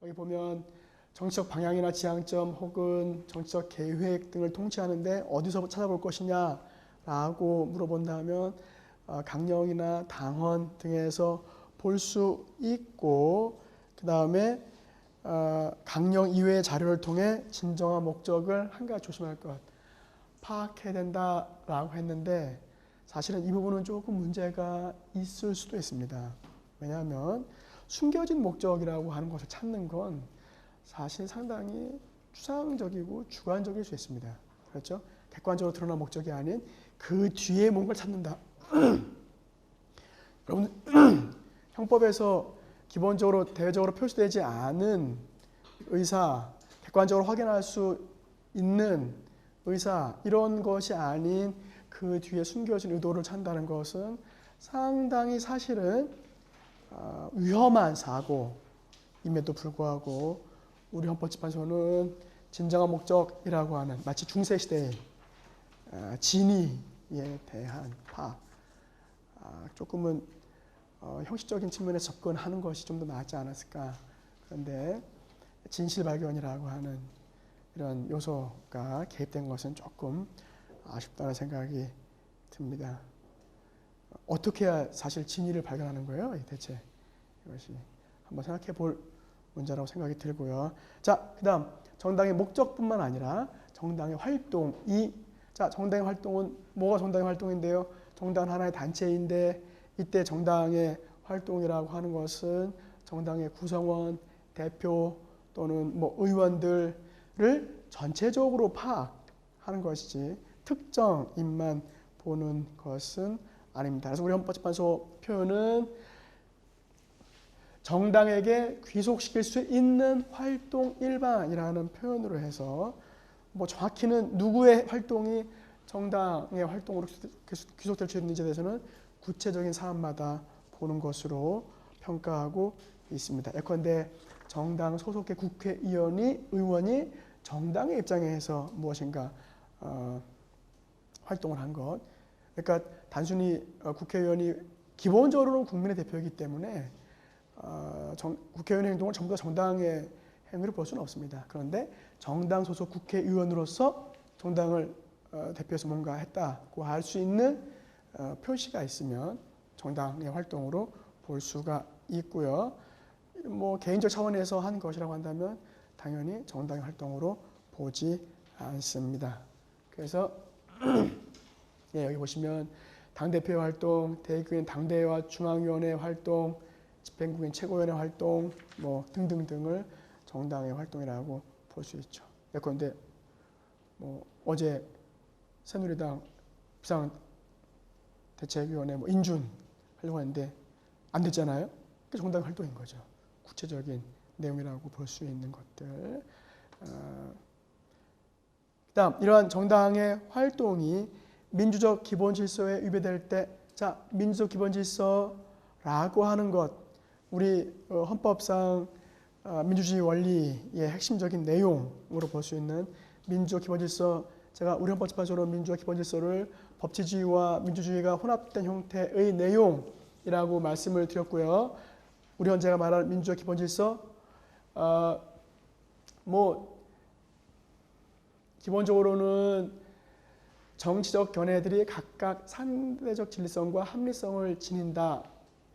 여기 보면 정치적 방향이나 지향점 혹은 정치적 계획 등을 통치하는데 어디서 찾아볼 것이냐라고 물어본다면 강령이나 당헌 등에서 볼 수 있고, 그 다음에 강령 이외의 자료를 통해 진정한 목적을 한 가지 조심할 것 파악해야 된다라고 했는데, 사실은 이 부분은 조금 문제가 있을 수도 있습니다. 왜냐하면 숨겨진 목적이라고 하는 것을 찾는 건 사실 상당히 추상적이고 주관적일 수 있습니다. 그렇죠? 객관적으로 드러난 목적이 아닌 그 뒤에 뭔가를 찾는다. 여러분, 형법에서 기본적으로 대외적으로 표시되지 않은 의사, 객관적으로 확인할 수 있는 의사, 이런 것이 아닌 그 뒤에 숨겨진 의도를 찾는다는 것은 상당히 사실은 위험한 사고임에도 불구하고 우리 헌법재판소는 진정한 목적이라고 하는 마치 중세시대의 진의에 대한 조금은 형식적인 측면에서 접근하는 것이 좀 더 낫지 않았을까. 그런데 진실 발견이라고 하는 이런 요소가 개입된 것은 조금 아쉽다는 생각이 듭니다. 어떻게 해야 사실 진의를 발견하는 거예요? 대체 이것이 한번 생각해 볼 문제라고 생각이 들고요. 자, 그 다음 정당의 목적뿐만 아니라 정당의 활동이, 자, 정당의 활동은 뭐가 정당의 활동인데요? 정당은 하나의 단체인데, 이때 정당의 활동이라고 하는 것은 정당의 구성원, 대표 또는 의원들을 전체적으로 파악하는 것이지 특정인만 보는 것은 아닙니다. 그래서 우리 헌법재판소 표현은 정당에게 귀속시킬 수 있는 활동 일반이라는 표현으로 해서 정확히는 누구의 활동이 정당의 활동으로 귀속될 수 있는지에 대해서는 구체적인 사안마다 보는 것으로 평가하고 있습니다. 예컨대 정당 소속의 의원이 정당의 입장에서 무엇인가 활동을 한 것. 그러니까 단순히 국회의원이 기본적으로는 국민의 대표이기 때문에 국회의원의 행동을 전부 다 정당의 행위로 볼 수는 없습니다. 그런데 정당 소속 국회의원으로서 정당을 대표해서 뭔가 했다고 할 수 있는 표시가 있으면 정당의 활동으로 볼 수가 있고요. 개인적 차원에서 한 것이라고 한다면 당연히 정당의 활동으로 보지 않습니다. 그래서 여기 보시면 당대표 활동, 대의국민 당대회와 중앙위원회 활동, 집행국민 최고위원회 활동 등등등을 정당의 활동이라고 볼 수 있죠. 예컨대 어제 새누리당 비상대책위원회 인준하려고 했는데 안 됐잖아요. 그게 정당의 활동인 거죠. 구체적인 내용이라고 볼 수 있는 것들. 그다음 이러한 정당의 활동이 민주적 기본 질서에 위배될 때, 자, 민주적 기본 질서라고 하는 것, 우리 헌법상 민주주의 원리의 핵심적인 내용으로 볼 수 있는 민주적 기본 질서, 제가 우리 헌법재판소로 민주적 기본 질서를 법치주의와 민주주의가 혼합된 형태의 내용이라고 말씀을 드렸고요. 우리 헌재가 말하는 민주적 기본 질서, 기본적으로는 정치적 견해들이 각각 상대적 진리성과 합리성을 지닌다.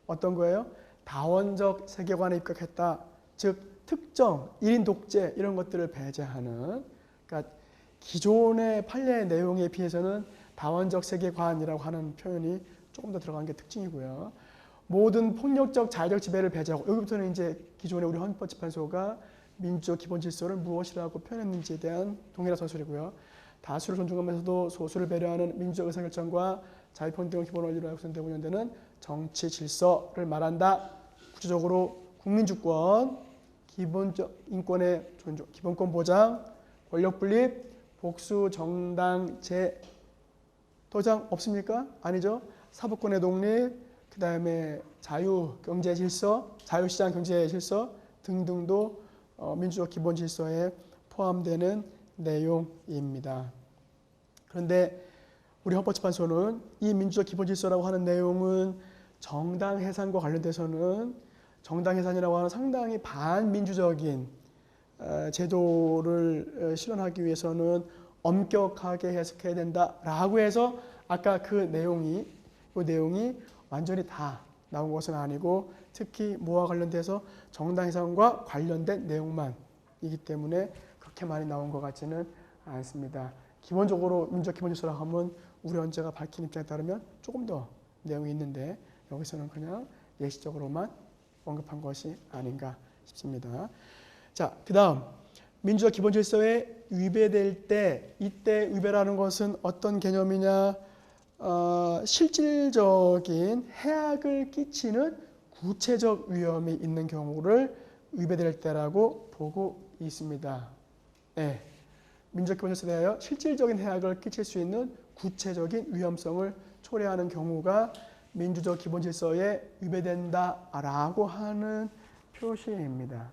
어떤 거예요? 다원적 세계관에 입각했다. 즉 특정, 1인 독재 이런 것들을 배제하는, 그러니까 기존의 판례의 내용에 비해서는 다원적 세계관이라고 하는 표현이 조금 더 들어간 게 특징이고요. 모든 폭력적 자의적 지배를 배제하고, 여기부터는 이제 기존의 우리 헌법재판소가 민주적 기본 질서를 무엇이라고 표현했는지에 대한 동일한 서술이고요. 다수를 존중하면서도 소수를 배려하는 민주적 의사결정과 자유평등을 기본 원리로 구성되고 운영되는 정치 질서를 말한다. 구체적으로 국민주권, 기본적 인권의 존중, 기본권 보장, 권력 분립, 복수, 정당, 도장 없습니까? 아니죠. 사법권의 독립, 그 다음에 자유 경제 질서, 자유시장 경제 질서 등등도 민주적 기본 질서에 포함되는 내용입니다. 그런데 우리 헌법재판소는 이 민주적 기본 질서라고 하는 내용은 정당 해산과 관련돼서는 정당 해산이라고 하는 상당히 반민주적인 제도를 실현하기 위해서는 엄격하게 해석해야 된다라고 해서 아까 그 내용이 완전히 다 나온 것은 아니고 특히 뭐와 관련돼서 정당 해산과 관련된 내용만이기 때문에 그렇게 많이 나온 것 같지는 않습니다. 기본적으로 민주적 기본질서라고 하면 우리 헌재가 밝힌 입장에 따르면 조금 더 내용이 있는데 여기서는 그냥 예시적으로만 언급한 것이 아닌가 싶습니다. 자, 그 다음 민주적 기본질서에 위배될 때 이때 위배라는 것은 어떤 개념이냐? 실질적인 해악을 끼치는 구체적 위험이 있는 경우를 위배될 때라고 보고 있습니다. 네. 민주적 기본질서에 대하여 실질적인 해악을 끼칠 수 있는 구체적인 위험성을 초래하는 경우가 민주적 기본질서에 위배된다라고 하는 표시입니다.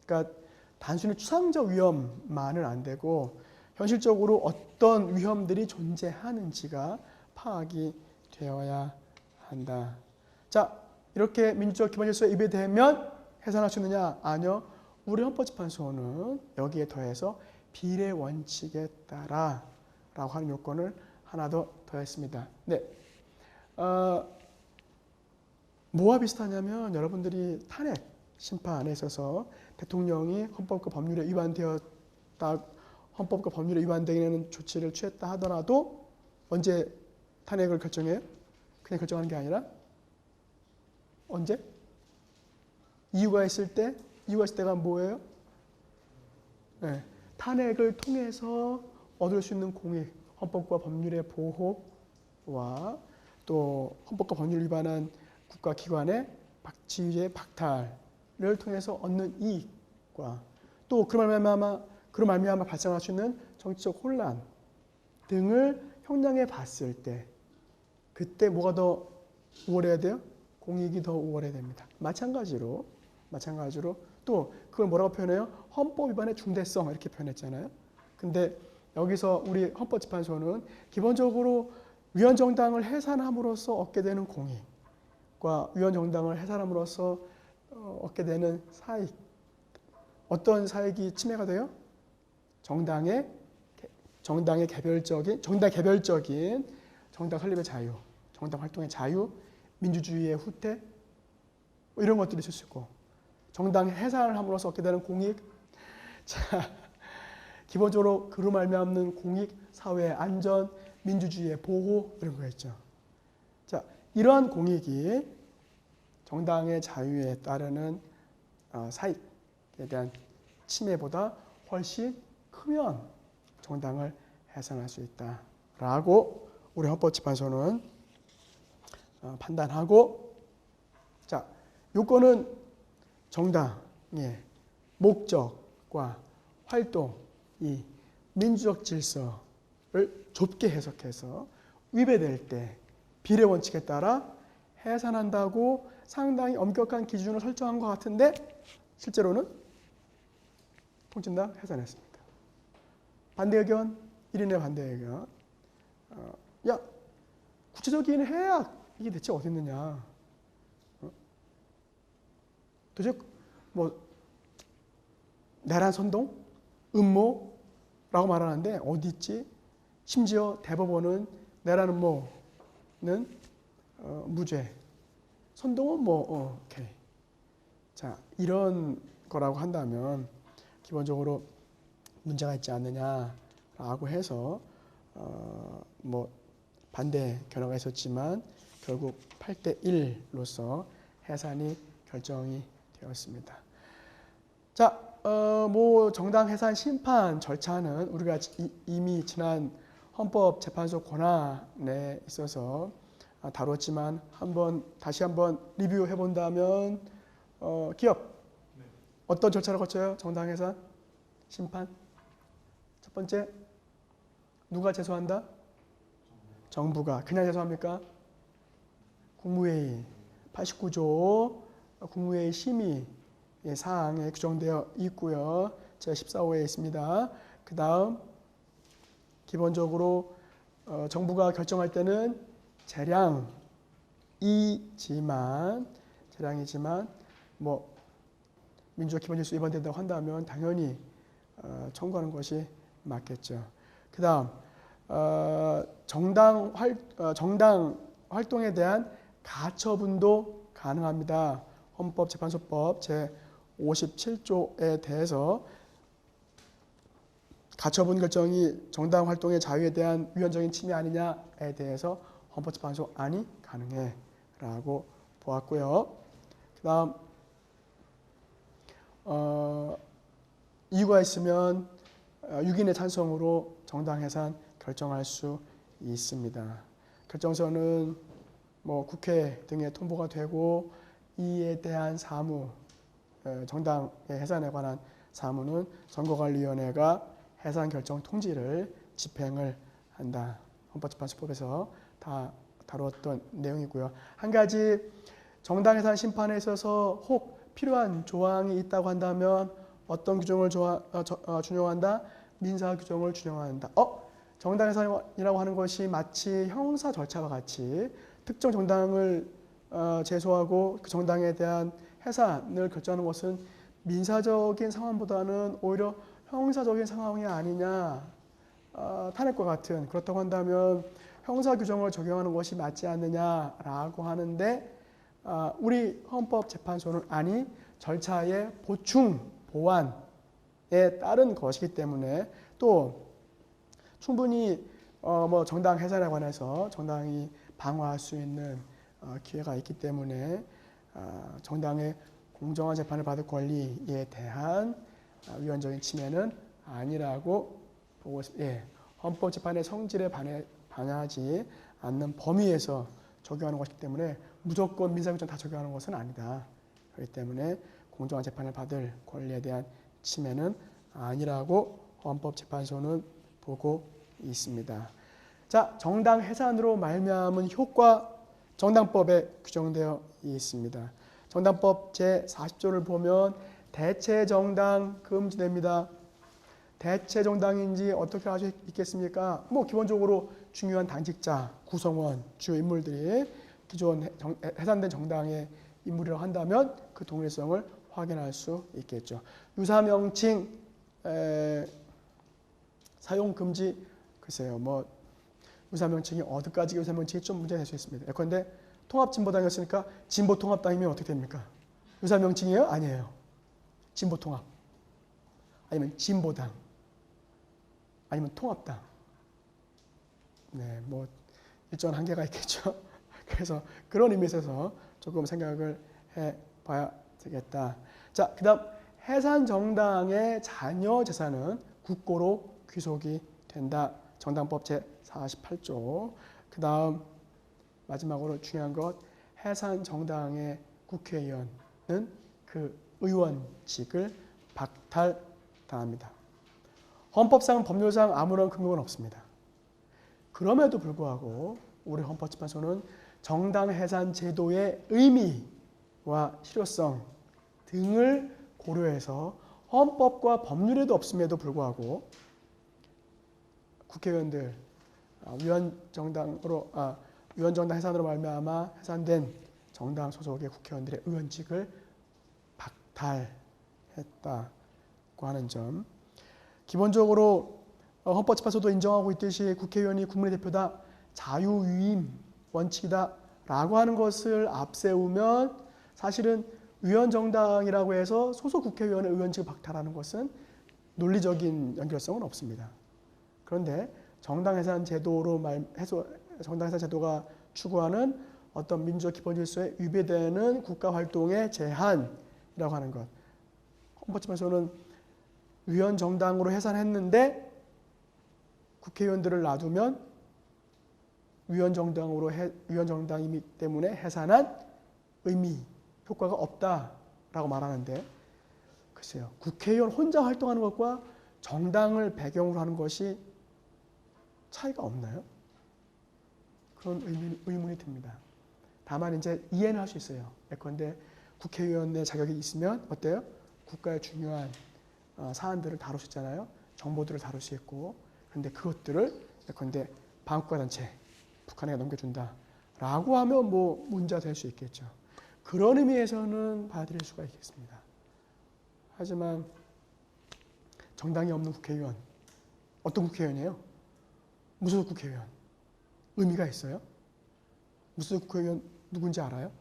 그러니까 단순히 추상적 위험만은 안 되고 현실적으로 어떤 위험들이 존재하는지가 파악이 되어야 한다. 자, 이렇게 민주적 기본질서에 위배되면 해산할 수 있느냐? 아니요. 우리 헌법재판소는 여기에 더해서 비례 원칙에 따라 라고 하는 요건을 하나 더 더했습니다. 네. 뭐와 비슷하냐면 여러분들이 탄핵 심판에 있어서 대통령이 헌법과 법률에 위반되었다, 헌법과 법률에 위반되는 조치를 취했다 하더라도 언제 탄핵을 결정해요? 그냥 결정하는 게 아니라 언제? 이유가 있을 때가 뭐예요? 네, 탄핵을 통해서 얻을 수 있는 공익, 헌법과 법률의 보호와 또 헌법과 법률 위반한 국가기관의 지위의 박탈을 통해서 얻는 이익과 또 그로 말미암아 발생할 수 있는 정치적 혼란 등을 형량해 봤을 때 그때 뭐가 더 우월해야 돼요? 공익이 더 우월해야 됩니다. 마찬가지로 또 그걸 뭐라고 표현해요? 헌법 위반의 중대성 이렇게 표현했잖아요. 근데 여기서 우리 헌법재판소는 기본적으로 위헌정당을 해산함으로써 얻게 되는 공익과 위헌정당을 해산함으로써 얻게 되는 사익, 어떤 사익이 침해가 돼요? 정당의 개별적인 정당 설립의 자유, 정당 활동의 자유, 민주주의의 후퇴 이런 것들이 있을 수 있고 정당 해산을 함으로써 얻게 되는 공익, 자 기본적으로 그로 말미암는 공익, 사회의 안전, 민주주의의 보호 이런 거 있죠. 자 이러한 공익이 정당의 자유에 따르는 사익에 대한 침해보다 훨씬 크면 정당을 해산할 수 있다라고 우리 헌법재판소는 판단하고, 자 요건은 정당의 목적과 활동이 민주적 질서를 좁게 해석해서 위배될 때 비례 원칙에 따라 해산한다고 상당히 엄격한 기준을 설정한 것 같은데 실제로는 통진당 해산했습니다. 반대 의견, 1인의 반대 의견. 야, 구체적인 해악 이게 대체 어디 있느냐? 도대체 뭐 내란 선동, 음모라고 말하는데 어디 있지? 심지어 대법원은 내란 음모는 무죄, 선동은 오케이. 자 이런 거라고 한다면 기본적으로 문제가 있지 않느냐라고 해서 뭐 반대 견해가 있었지만 결국 8대1로서 해산이 결정이 되었습니다. 자, 뭐 정당 해산 심판 절차는 우리가 이미 지난 헌법재판소 권한에 있어서 다뤘지만 다시 한번 리뷰해 본다면 기업 어떤 절차를 거쳐요? 정당 해산 심판. 첫 번째 누가 제소한다? 정부가. 그냥 제소합니까? 국무회의 89조 국무회의 심의 사항에 규정되어 있고요. 제14호에 있습니다. 그 다음 기본적으로 정부가 결정할 때는 재량이지만 재량이지만 뭐 민주적 기본질서 위반된다고 한다면 당연히 청구하는 것이 맞겠죠. 그 다음 정당 활동에 대한 가처분도 가능합니다. 헌법재판소법 제57조에 대해서 가처분 결정이 정당 활동의 자유에 대한 위헌적인 침해 아니냐에 대해서 헌법재판소 안이 가능해 라고 보았고요. 그 다음 이유가 있으면 6인의 찬성으로 정당 해산 결정할 수 있습니다. 결정서는 뭐 국회 등에 통보가 되고 이에 대한 사무, 정당의 해산에 관한 사무는 선거관리위원회가 해산 결정 통지를 집행을 한다. 헌법재판소법에서 다 다루었던 내용이고요. 한 가지 정당 해산 심판에 있어서 혹 필요한 조항이 있다고 한다면 어떤 규정을 준용한다? 민사 규정을 준용한다. 정당 해산이라고 하는 것이 마치 형사 절차와 같이 특정 정당을 제소하고 그 정당에 대한 해산을 결정하는 것은 민사적인 상황보다는 오히려 형사적인 상황이 아니냐. 탄핵과 같은 그렇다고 한다면 형사 규정을 적용하는 것이 맞지 않느냐라고 하는데 우리 헌법재판소는 아니 절차의 보충, 보완에 따른 것이기 때문에 또 충분히 뭐 정당 해산에 관해서 정당이 방어할 수 있는 기회가 있기 때문에 정당의 공정한 재판을 받을 권리에 대한 위헌적인 침해는 아니라고 보고 있습니다. 헌법재판의 성질에 반하지 않는 범위에서 적용하는 것이기 때문에 무조건 민사규정 다 적용하는 것은 아니다. 그렇기 때문에 공정한 재판을 받을 권리에 대한 침해는 아니라고 헌법재판소는 보고 있습니다. 자, 정당 해산으로 말미암은 효과 정당법에 규정되어 있습니다. 정당법 제40조를 보면 대체 정당 금지됩니다. 대체 정당인지 어떻게 알 수 있겠습니까? 뭐 기본적으로 중요한 당직자, 구성원, 주요 인물들이 기존 해산된 정당의 인물이라고 한다면 그 동일성을 확인할 수 있겠죠. 유사명칭 사용 금지 글쎄요. 뭐 유사명칭이 어디까지 유사명칭이 좀 문제가 될 수 있습니다. 예컨대 통합진보당이었으니까 진보통합당이면 어떻게 됩니까? 유사명칭이에요? 아니에요. 진보통합 아니면 진보당 아니면 통합당. 네, 뭐 일정한 한계가 있겠죠. 그래서 그런 의미에서 조금 생각을 해봐야 되겠다. 자, 그다음 해산 정당의 자녀 재산은 국고로 귀속이 된다. 정당법 제48조. 그다음 마지막으로 중요한 것 해산 정당의 국회의원은 그 의원직을 박탈당합니다. 헌법상 법률상 아무런 근거는 없습니다. 그럼에도 불구하고 우리 헌법재판소는 정당 해산 제도의 의미와 실효성 등을 고려해서 헌법과 법률에도 없음에도 불구하고 국회의원들 위헌정당 해산으로 말미암아 해산된 정당 소속의 국회의원들의 의원직을 박탈했다고 하는 점. 기본적으로 헌법재판소도 인정하고 있듯이 국회의원이 국민의 대표다, 자유위임 원칙이다 라고 하는 것을 앞세우면 사실은 위헌정당이라고 해서 소속 국회의원의 의원직을 박탈하는 것은 논리적인 연결성은 없습니다. 그런데 정당해산 제도가 추구하는 어떤 민주적 기본질서에 위배되는 국가활동의 제한이라고 하는 것. 헌법재판소는 위헌정당으로 해산했는데 국회의원들을 놔두면 위헌정당이기 때문에 해산한 의미, 효과가 없다라고 말하는데 글쎄요. 국회의원 혼자 활동하는 것과 정당을 배경으로 하는 것이 차이가 없나요? 그런 의문이 듭니다. 다만 이제 이해는 할 수 있어요. 예컨대 국회의원의 자격이 있으면 어때요? 국가의 중요한 사안들을 다룰 수 있잖아요. 정보들을 다룰 수 있고. 그런데 그것들을 예컨대 반국가 단체, 북한에게 넘겨준다라고 하면 뭐 문제가 될 수 있겠죠. 그런 의미에서는 받아들일 수가 있겠습니다. 하지만 정당이 없는 국회의원, 어떤 국회의원이에요? 무소속 국회의원. 의미가 있어요? 무소속 국회의원 누군지 알아요?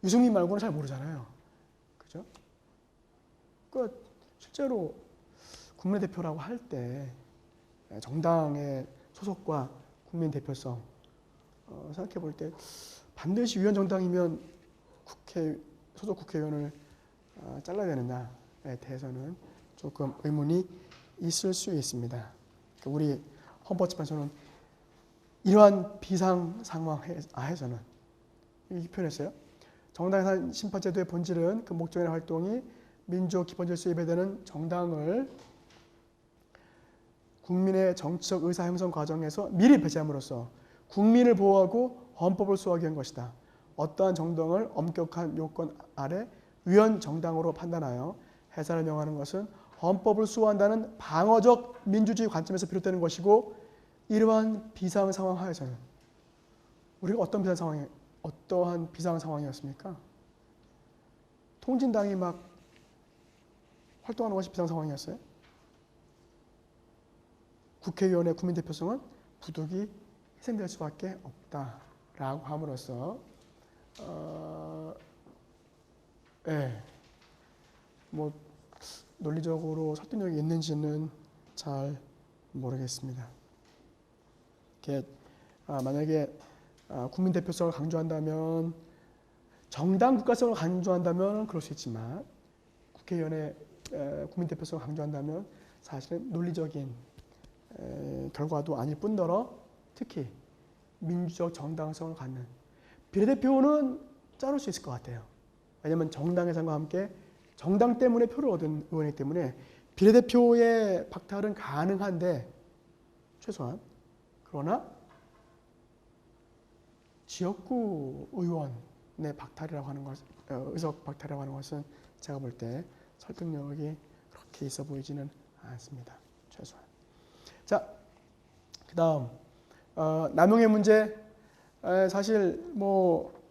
유승민 말고는 잘 모르잖아요. 그죠? 그 실제로 국민대표라고 할 때 정당의 소속과 국민 대표성 생각해 볼 때 반드시 위원정당이면 소속 국회의원을 잘라야 되느냐에 대해서는 조금 의문이 있을 수 있습니다. 우리 헌법재판소는 이러한 비상 상황 하에서는 이렇게 표현했어요. 정당해산 심판제도의 본질은 그 목적이나 활동이 민족 기본 질서에 배되는 정당을 국민의 정치적 의사 형성 과정에서 미리 배제함으로써 국민을 보호하고 헌법을 수호하기 위한 것이다. 어떠한 정당을 엄격한 요건 아래 위헌 정당으로 판단하여 해산을 명하는 것은 헌법을 수호한다는 방어적 민주주의 관점에서 비롯되는 것이고, 이러한 비상 상황 하에서는 우리가 어떠한 비상 상황이었습니까? 통진당이 막 활동하는 것이 비상 상황이었어요. 국회의원의 국민 대표성은 부득이 희생될 수밖에 없다라고 함으로써 뭐 논리적으로 설득력이 있는지는 잘 모르겠습니다. 만약에 국민 대표성을 강조한다면, 정당 국가성을 강조한다면 그럴 수 있지만, 국회의원의 국민 대표성을 강조한다면 사실은 논리적인 결과도 아닐 뿐더러 특히 민주적 정당성을 갖는 비례대표는 자를 수 있을 것 같아요. 왜냐하면 정당 해산과 함께 정당 때문에 표를 얻은 의원이기 때문에 비례대표의 박탈은 가능한데, 최소한. 그러나 지역구 의원의 박탈이라고 하는 것, 의석 박탈이라고 하는 것은 제가 볼 때 설득력이 그렇게 있어 보이지는 않습니다. 최소한. 자, 그 다음 남용의 문제. 사실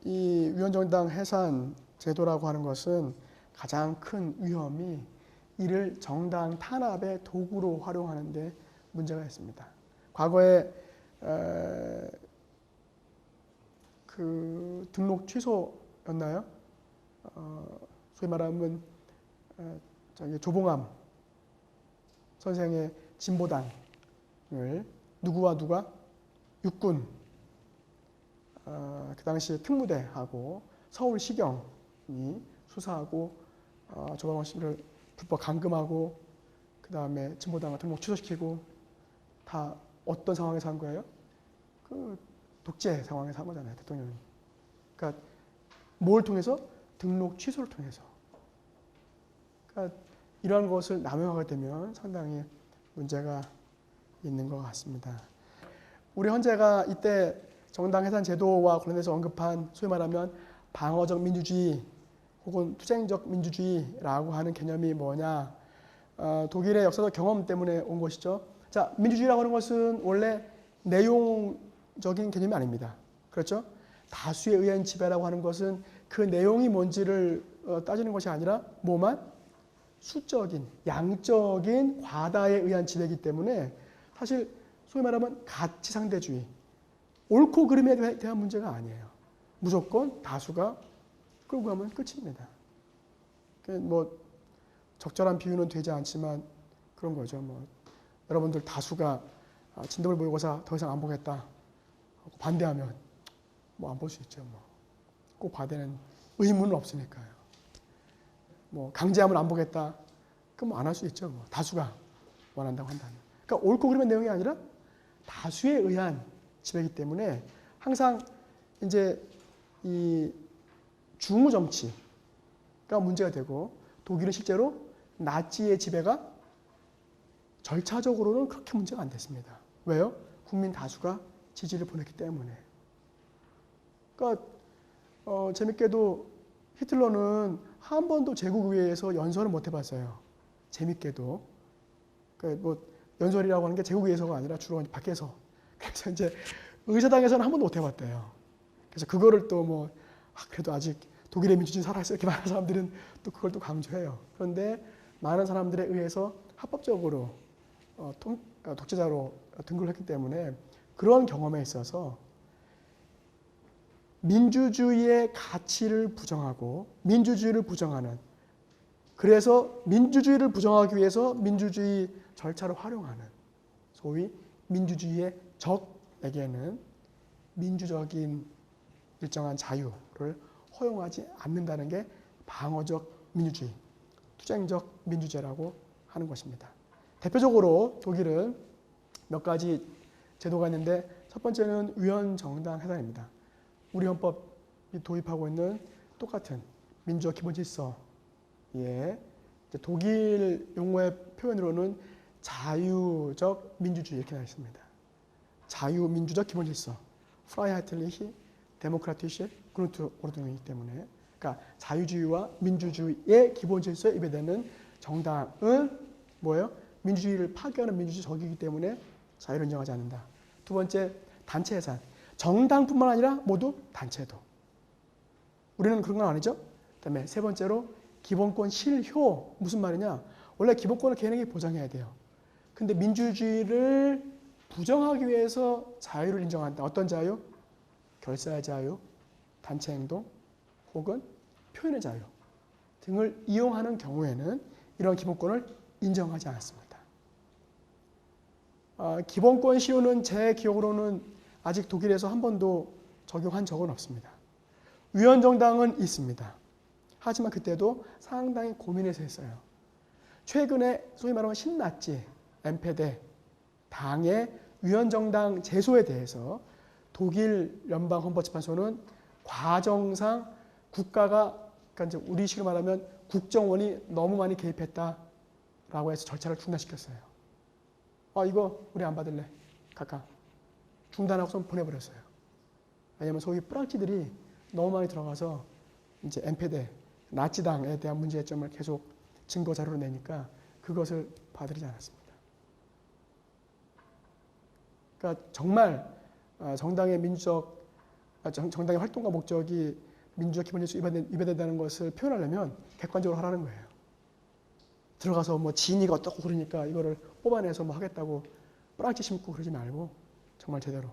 이 위원정당 해산 제도라고 하는 것은 가장 큰 위험이 이를 정당 탄압의 도구로 활용하는 데 문제가 있습니다. 과거에 그 등록 취소였나요? 소위 말하면 조봉암 선생의 진보당을 누가 육군 그 당시 특무대하고 서울시경이 수사하고 조봉암 씨를 불법 감금하고 그 다음에 진보당을 등록 취소시키고, 다 어떤 상황에서 한 거예요? 그 독재 상황에서 한 거잖아요, 대통령이. 그러니까 뭘 통해서? 등록 취소를 통해서. 그러니까 이러한 것을 남용하게 되면 상당히 문제가 있는 것 같습니다. 우리 헌재가 이때 정당 해산 제도와 관련해서 언급한 소위 말하면 방어적 민주주의 혹은 투쟁적 민주주의라고 하는 개념이 뭐냐? 독일의 역사적 경험 때문에 온 것이죠. 자, 민주주의라고 하는 것은 원래 내용적인 개념이 아닙니다. 그렇죠? 다수에 의한 지배라고 하는 것은 그 내용이 뭔지를 따지는 것이 아니라 수적인, 양적인 과다에 의한 지배이기 때문에 사실 소위 말하면 가치 상대주의, 옳고 그름에 대한 문제가 아니에요. 무조건 다수가 끌고 가면 끝입니다. 적절한 비유는 되지 않지만 그런 거죠. 여러분들 다수가 진도를 모의고사 더 이상 안 보겠다 반대하면 안 볼 수 있죠. 꼭 봐야 되는 의무는 없으니까요. 강제하면 안 보겠다. 그럼 안 할 수 있죠. 다수가 원한다고 한다면. 그러니까 옳고 그름의 내용이 아니라 다수에 의한 지배이기 때문에 항상 이제 이 중우 정치가 문제가 되고, 독일은 실제로 나치의 지배가 절차적으로는 그렇게 문제가 안 됐습니다. 왜요? 국민 다수가 지지를 보냈기 때문에. 그러니까 재밌게도 히틀러는 한 번도 제국의회에서 연설을 못 해봤어요. 재밌게도. 연설이라고 하는 게 제국의회에서가 아니라 주로 밖에서. 그래서 이제 의사당에서는 한 번도 못 해봤대요. 그래서 그거를 또 그래도 아직 독일의 민주주의 살아있어 이렇게 많은 사람들은 또 그걸 또 강조해요. 그런데 많은 사람들에 의해서 합법적으로 독재자로 등극을 했기 때문에 그런 경험에 있어서 민주주의의 가치를 부정하고 민주주의를 부정하는, 그래서 민주주의를 부정하기 위해서 민주주의 절차를 활용하는 소위 민주주의의 적에게는 민주적인 일정한 자유를 허용하지 않는다는 게 방어적 민주주의, 투쟁적 민주주의라고 하는 것입니다. 대표적으로 독일은 몇 가지 제도가 있는데 첫 번째는 위헌정당 해산입니다. 우리 헌법이 도입하고 있는 똑같은 민주적 기본 질서에 독일 용어의 표현으로는 자유적 민주주의 이렇게 나와 있습니다. 자유민주적 기본 질서, Freiheitliche Demokratische Grundordnung이기 때문에, 그러니까 자유주의와 민주주의의 기본 질서에 위배되는 정당은 뭐예요? 민주주의를 파괴하는 민주주의 적이기 때문에 자유를 인정하지 않는다. 두 번째, 단체 해산. 정당뿐만 아니라 모두 단체도. 우리는 그런 건 아니죠. 그다음에 세 번째로 기본권 실효. 무슨 말이냐? 원래 기본권을 개인에게 보장해야 돼요. 근데 민주주의를 부정하기 위해서 자유를 인정한다. 어떤 자유? 결사의 자유, 단체 행동, 혹은 표현의 자유 등을 이용하는 경우에는 이런 기본권을 인정하지 않았습니다. 기본권 시효는 제 기억으로는 아직 독일에서 한 번도 적용한 적은 없습니다. 위헌정당은 있습니다. 하지만 그때도 상당히 고민해서 했어요. 최근에 소위 말하면 신나치 NPD 당의 위헌정당 제소에 대해서 독일 연방헌법재판소는 과정상 국가가, 그러니까 이제 우리식으로 말하면 국정원이 너무 많이 개입했다라고 해서 절차를 중단시켰어요. 이거 우리 안 받을래. 각각 중단하고서 보내버렸어요. 왜냐하면 소위 뿌락지들이 너무 많이 들어가서 이제 NPD, 나치당에 대한 문제점을 계속 증거 자료로 내니까 그것을 받아들이지 않았습니다. 그러니까 정말 정당의 정당의 활동과 목적이 민주적 기본 질서 위배된다는 것을 표현하려면 객관적으로 하라는 거예요. 들어가서 뭐 진위가 어떻고 그러니까 이거를 뽑아내서 뭐 하겠다고 뿌락지 심고 그러지 말고 정말 제대로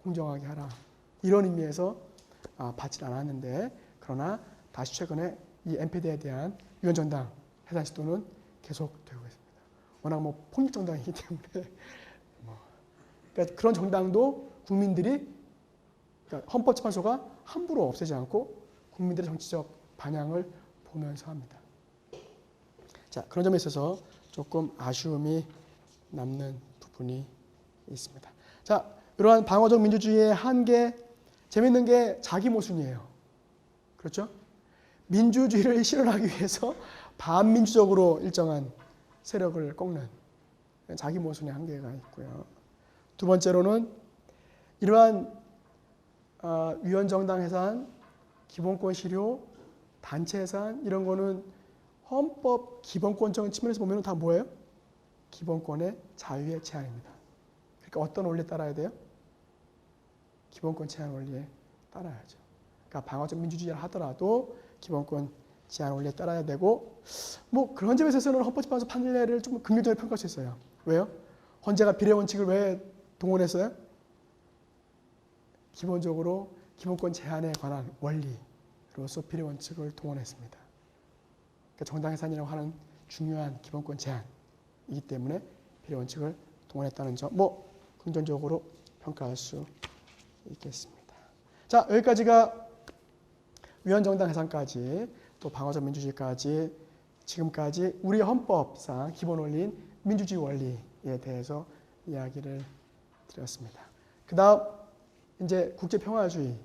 공정하게 하라. 이런 의미에서 받지 않았는데, 그러나 다시 최근에 이 NPD에 대한 위헌정당 해산 시도는 계속되고 있습니다. 워낙 뭐 폭력정당이기 때문에 그러니까 그런 정당도 국민들이, 그러니까 헌법재판소가 함부로 없애지 않고 국민들의 정치적 반향을 보면서 합니다. 자, 그런 점에 있어서 조금 아쉬움이 남는 부분이 있습니다. 자, 이러한 방어적 민주주의의 한계, 재밌는 게 자기 모순이에요. 그렇죠? 민주주의를 실현하기 위해서 반민주적으로 일정한 세력을 꺾는 자기 모순의 한계가 있고요. 두 번째로는 이러한 위헌정당 해산, 기본권 실효, 단체 해산 이런 거는 헌법 기본권적인 측면에서 보면 다 뭐예요? 기본권의 자유의 제한입니다. 그러니까 어떤 원리에 따라야 돼요? 기본권 제한 원리에 따라야죠. 그러니까 방어적 민주주의를 하더라도 기본권 제한 원리에 따라야 되고, 뭐 그런 점에 있어서는 헌법재판소 판례를 좀 긍정적으로 평가할 수 있어요. 왜요? 헌재가 비례 원칙을 왜 동원했어요? 기본적으로 기본권 제한에 관한 원리로서 비례 원칙을 동원했습니다. 그러니까 정당 해산이라고 하는 중요한 기본권 제한이기 때문에 비례 원칙을 동원했다는 점, 뭐 긍정적으로 평가할 수 있겠습니다. 자, 여기까지가 위헌정당 해산까지 또 방어적 민주주의까지 지금까지 우리 헌법상 기본 원리인 민주주의 원리에 대해서 이야기를 드렸습니다. 그 다음 이제 국제평화주의.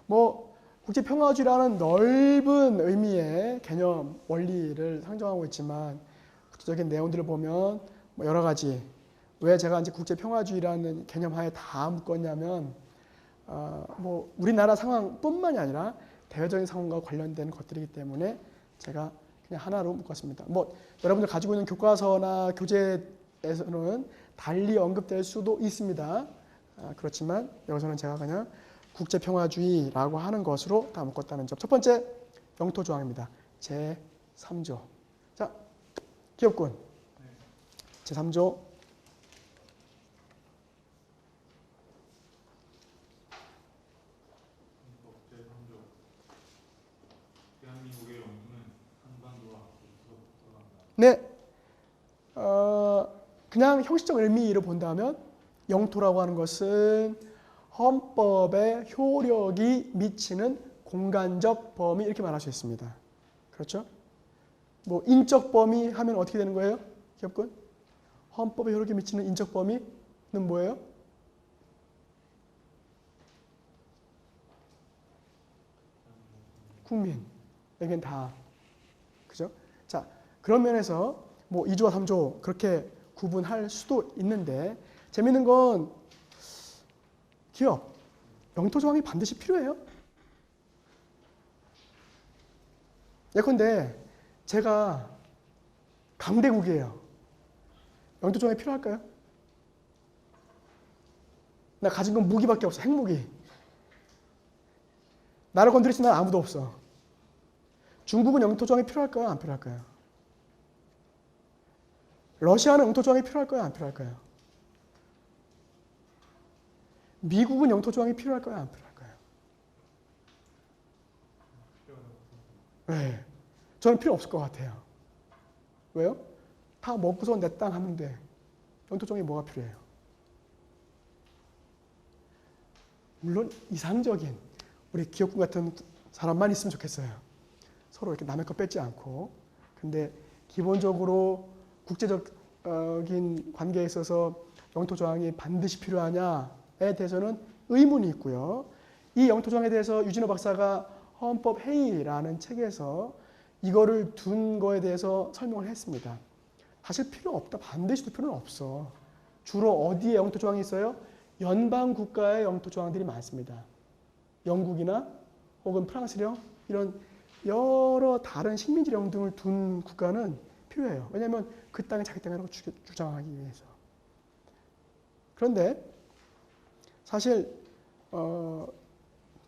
뭐 국제평화주의라는 넓은 의미의 개념, 원리를 상정하고 있지만 구체적인 내용들을 보면 뭐 여러 가지, 왜 제가 이제 국제평화주의라는 개념 하에 다 묶었냐면 뭐 우리나라 상황뿐만이 아니라 대외적인 상황과 관련된 것들이기 때문에 제가 그냥 하나로 묶었습니다. 뭐 여러분들 가지고 있는 교과서나 교재에서는 달리 언급될 수도 있습니다. 그렇지만 여기서는 제가 그냥 국제평화주의라고 하는 것으로 다 묶었다는 점. 첫 번째 영토조항입니다. 제3조. 자, 기업군. 제3조. 네, 그냥 형식적 의미로 본다면 영토라고 하는 것은 헌법의 효력이 미치는 공간적 범위 이렇게 말할 수 있습니다. 그렇죠? 뭐 인적 범위 하면 어떻게 되는 거예요? 기업군? 헌법의 효력이 미치는 인적 범위는 뭐예요? 국민에겐 다. 그죠? 자, 그런 면에서 뭐 2조와 3조 그렇게 구분할 수도 있는데 재밌는 건 기업, 영토 조항이 반드시 필요해요. 예컨대 제가 강대국이에요. 영토 조항이 필요할까요? 나 가진 건 무기밖에 없어. 핵무기. 나를 건드릴 수 있는 아무도 없어. 중국은 영토 조항이 필요할까요? 안 필요할까요? 러시아는 영토 조항이 필요할까요? 안 필요할까요? 미국은 영토 조항이 필요할까요? 안 필요할까요? 네. 저는 필요 없을 것 같아요. 왜요? 다 먹고서 내 땅 하면 돼. 영토 조항이 뭐가 필요해요? 물론 이상적인 우리 기업군 같은 사람만 있으면 좋겠어요. 서로 이렇게 남의 거 뺏지 않고. 근데 기본적으로 국제적인 관계에 있어서 영토 조항이 반드시 필요하냐에 대해서는 의문이 있고요. 이 영토 조항에 대해서 유진호 박사가 헌법회의라는 책에서 이거를 둔 거에 대해서 설명을 했습니다. 사실 필요 없다. 반드시 둘 필요는 없어. 주로 어디에 영토 조항이 있어요? 연방 국가의 영토 조항들이 많습니다. 영국이나 혹은 프랑스령 이런 여러 다른 식민지령 등을 둔 국가는 필요해요. 왜냐하면 그 땅이 자기 땅이라고 주장하기 위해서. 그런데 사실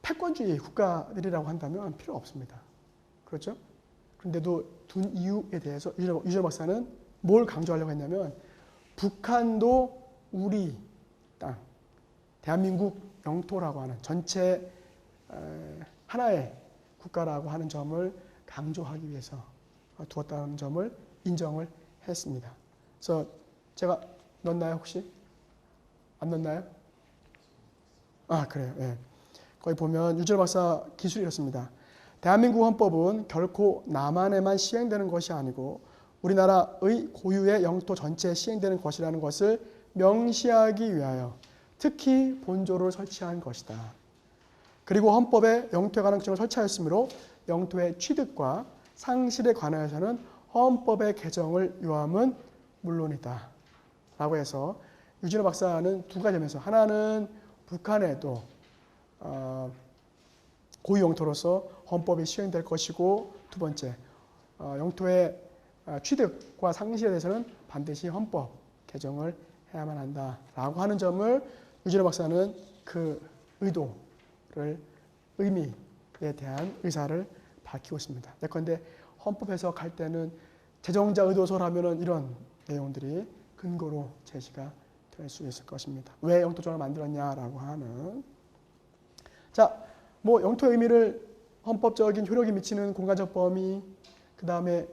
패권주의 국가들이라고 한다면 필요 없습니다. 그렇죠? 그런데도 둔 이유에 대해서 유진호 박사는 뭘 강조하려고 했냐면 북한도 우리 땅, 대한민국 영토라고 하는 전체 하나의 국가라고 하는 점을 강조하기 위해서 두었다는 점을 인정을 했습니다. 그래서 제가 넣었나요 혹시? 안 넣었나요? 아 그래요. 예. 거기 보면 유진호 박사 기술이 이렇습니다. 대한민국 헌법은 결코 남한에만 시행되는 것이 아니고 우리나라의 고유의 영토 전체에 시행되는 것이라는 것을 명시하기 위하여 특히 본조를 설치한 것이다. 그리고 헌법에 영토에 관한 규정을 설치하였으므로 영토의 취득과 상실에 관하여서는 헌법의 개정을 요함은 물론이다. 라고 해서 유진호 박사는 두 가지 점에서 하나는 북한에도 고유 영토로서 헌법이 시행될 것이고 두 번째 영토의 취득과 상실에 대해서는 반드시 헌법 개정을 해야만 한다라고 하는 점을 유진호 박사는 그 의미에 대한 의사를 밝히고 있습니다. 예컨대 헌법 해석할 때는 제정자 의도서라면은 이런 내용들이 근거로 제시가 될 수 있을 것입니다. 왜 영토 조항을 만들었냐라고 하는. 자, 뭐 영토의 의미를 헌법적인 효력이 미치는 공간적 범위, 그 다음에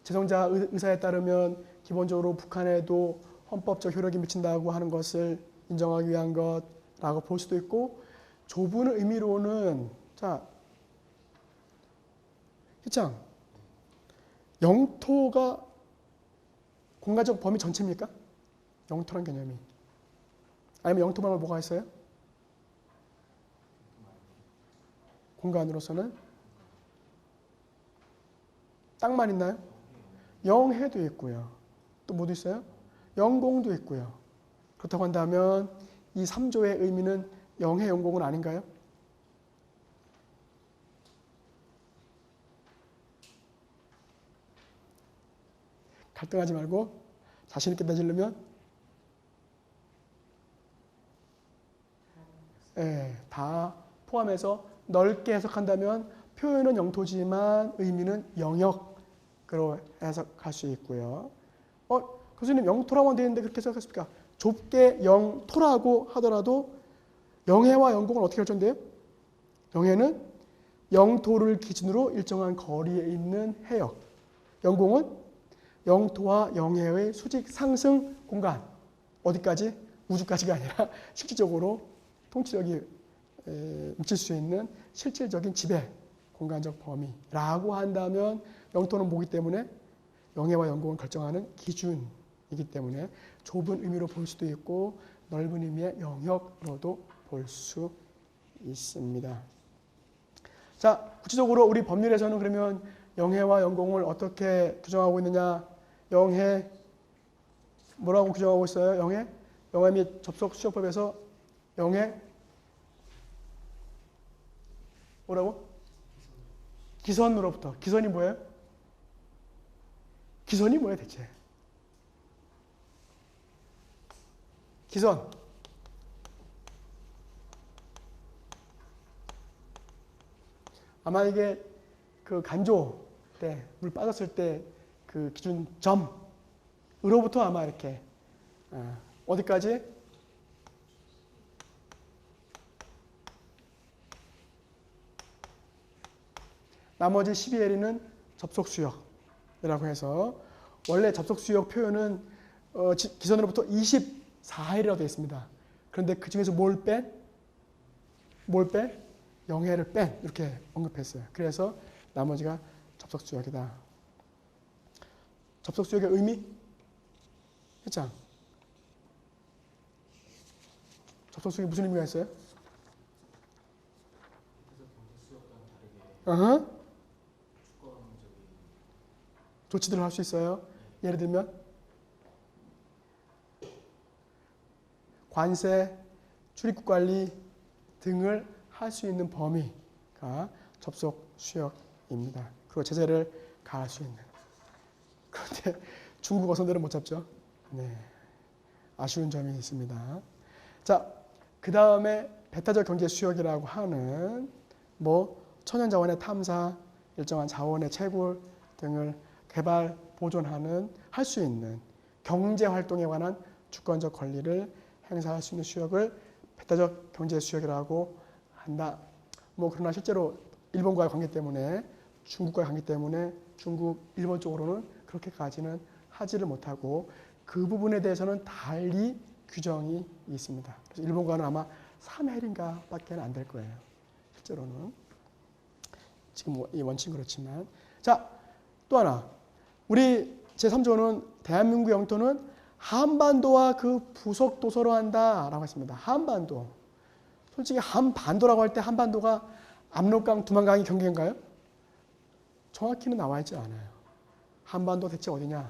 제정자 의사에 따르면 기본적으로 북한에도 헌법적 효력이 미친다고 하는 것을 인정하기 위한 것라고 볼 수도 있고 좁은 의미로는 자, 희창 영토가 공간적 범위 전체입니까? 영토란 개념이. 아니면 영토 말고 뭐가 있어요? 공간으로서는 땅만 있나요? 영해도 있고요. 또 뭐도 있어요? 영공도 있고요. 그렇다고 한다면 이 3조의 의미는 영해, 영공은 아닌가요? 갈등하지 말고 자신 있게 내지르면 다 포함해서 넓게 해석한다면 표현은 영토지만 의미는 영역으로 해석할 수 있고요. 교수님 영토라고 되어 있는데 그렇게 해석했습니까? 좁게 영토라고 하더라도 영해와 영공은 어떻게 결정돼요? 영해는 영토를 기준으로 일정한 거리에 있는 해역, 영공은 영토와 영해의 수직 상승 공간, 어디까지? 우주까지가 아니라 실질적으로 통치력이 미칠 수 있는 실질적인 지배 공간적 범위라고 한다면 영토는 뭐기 때문에 영해와 영공을 결정하는 기준이기 때문에 좁은 의미로 볼 수도 있고 넓은 의미의 영역으로도 볼 수 있습니다. 자, 구체적으로 우리 법률에서는 그러면 영해와 영공을 어떻게 규정하고 있느냐? 영해 뭐라고 규정하고 있어요? 영해? 영해 및 접속 수역법에서 영해 뭐라고? 기선으로부터. 기선이 뭐예요? 기선이 뭐예요 대체? 기선. 아마 이게 그 간조 때, 물 빠졌을 때 그 기준점으로부터 아마 이렇게 어디까지? 나머지 12L은 접속수역이라고 해서 원래 접속수역 표현은 기선으로부터 24L이라고 되어 있습니다. 그런데 그 중에서 뭘 뺀? 영해를 뺀 이렇게 언급했어요. 그래서 나머지가 접속수역이다. 접속수역의 의미? 했잖아. 접속수역이 무슨 의미가 있어요? 조치들을 할 수 있어요. 예를 들면 관세, 출입국 관리 등을 할 수 있는 범위가 접속 수역입니다. 그리고 제재를 가할 수 있는. 그런데 중국 어선들은 못 잡죠. 네, 아쉬운 점이 있습니다. 자, 그 다음에 배타적 경제 수역이라고 하는 천연 자원의 탐사, 일정한 자원의 채굴 등을 개발, 보존하는 할 수 있는 경제 활동에 관한 주권적 권리를 행사할 수 있는 수역을 배타적 경제 수역이라고 한다. 그러나 실제로 일본과의 관계 때문에 중국과의 관계 때문에 중국, 일본 쪽으로는 그렇게까지는 하지를 못하고 그 부분에 대해서는 달리 규정이 있습니다. 그래서 일본과는 아마 3L인가 밖에 안 될 거예요. 실제로는. 지금 이 원칙은 그렇지만. 자, 또 하나. 우리 제3조는 대한민국 영토는 한반도와 그 부속 도서로 한다라고 했습니다. 한반도. 솔직히 한반도라고 할 때 한반도가 압록강, 두만강이 경계인가요? 정확히는 나와 있지 않아요. 한반도 대체 어디냐?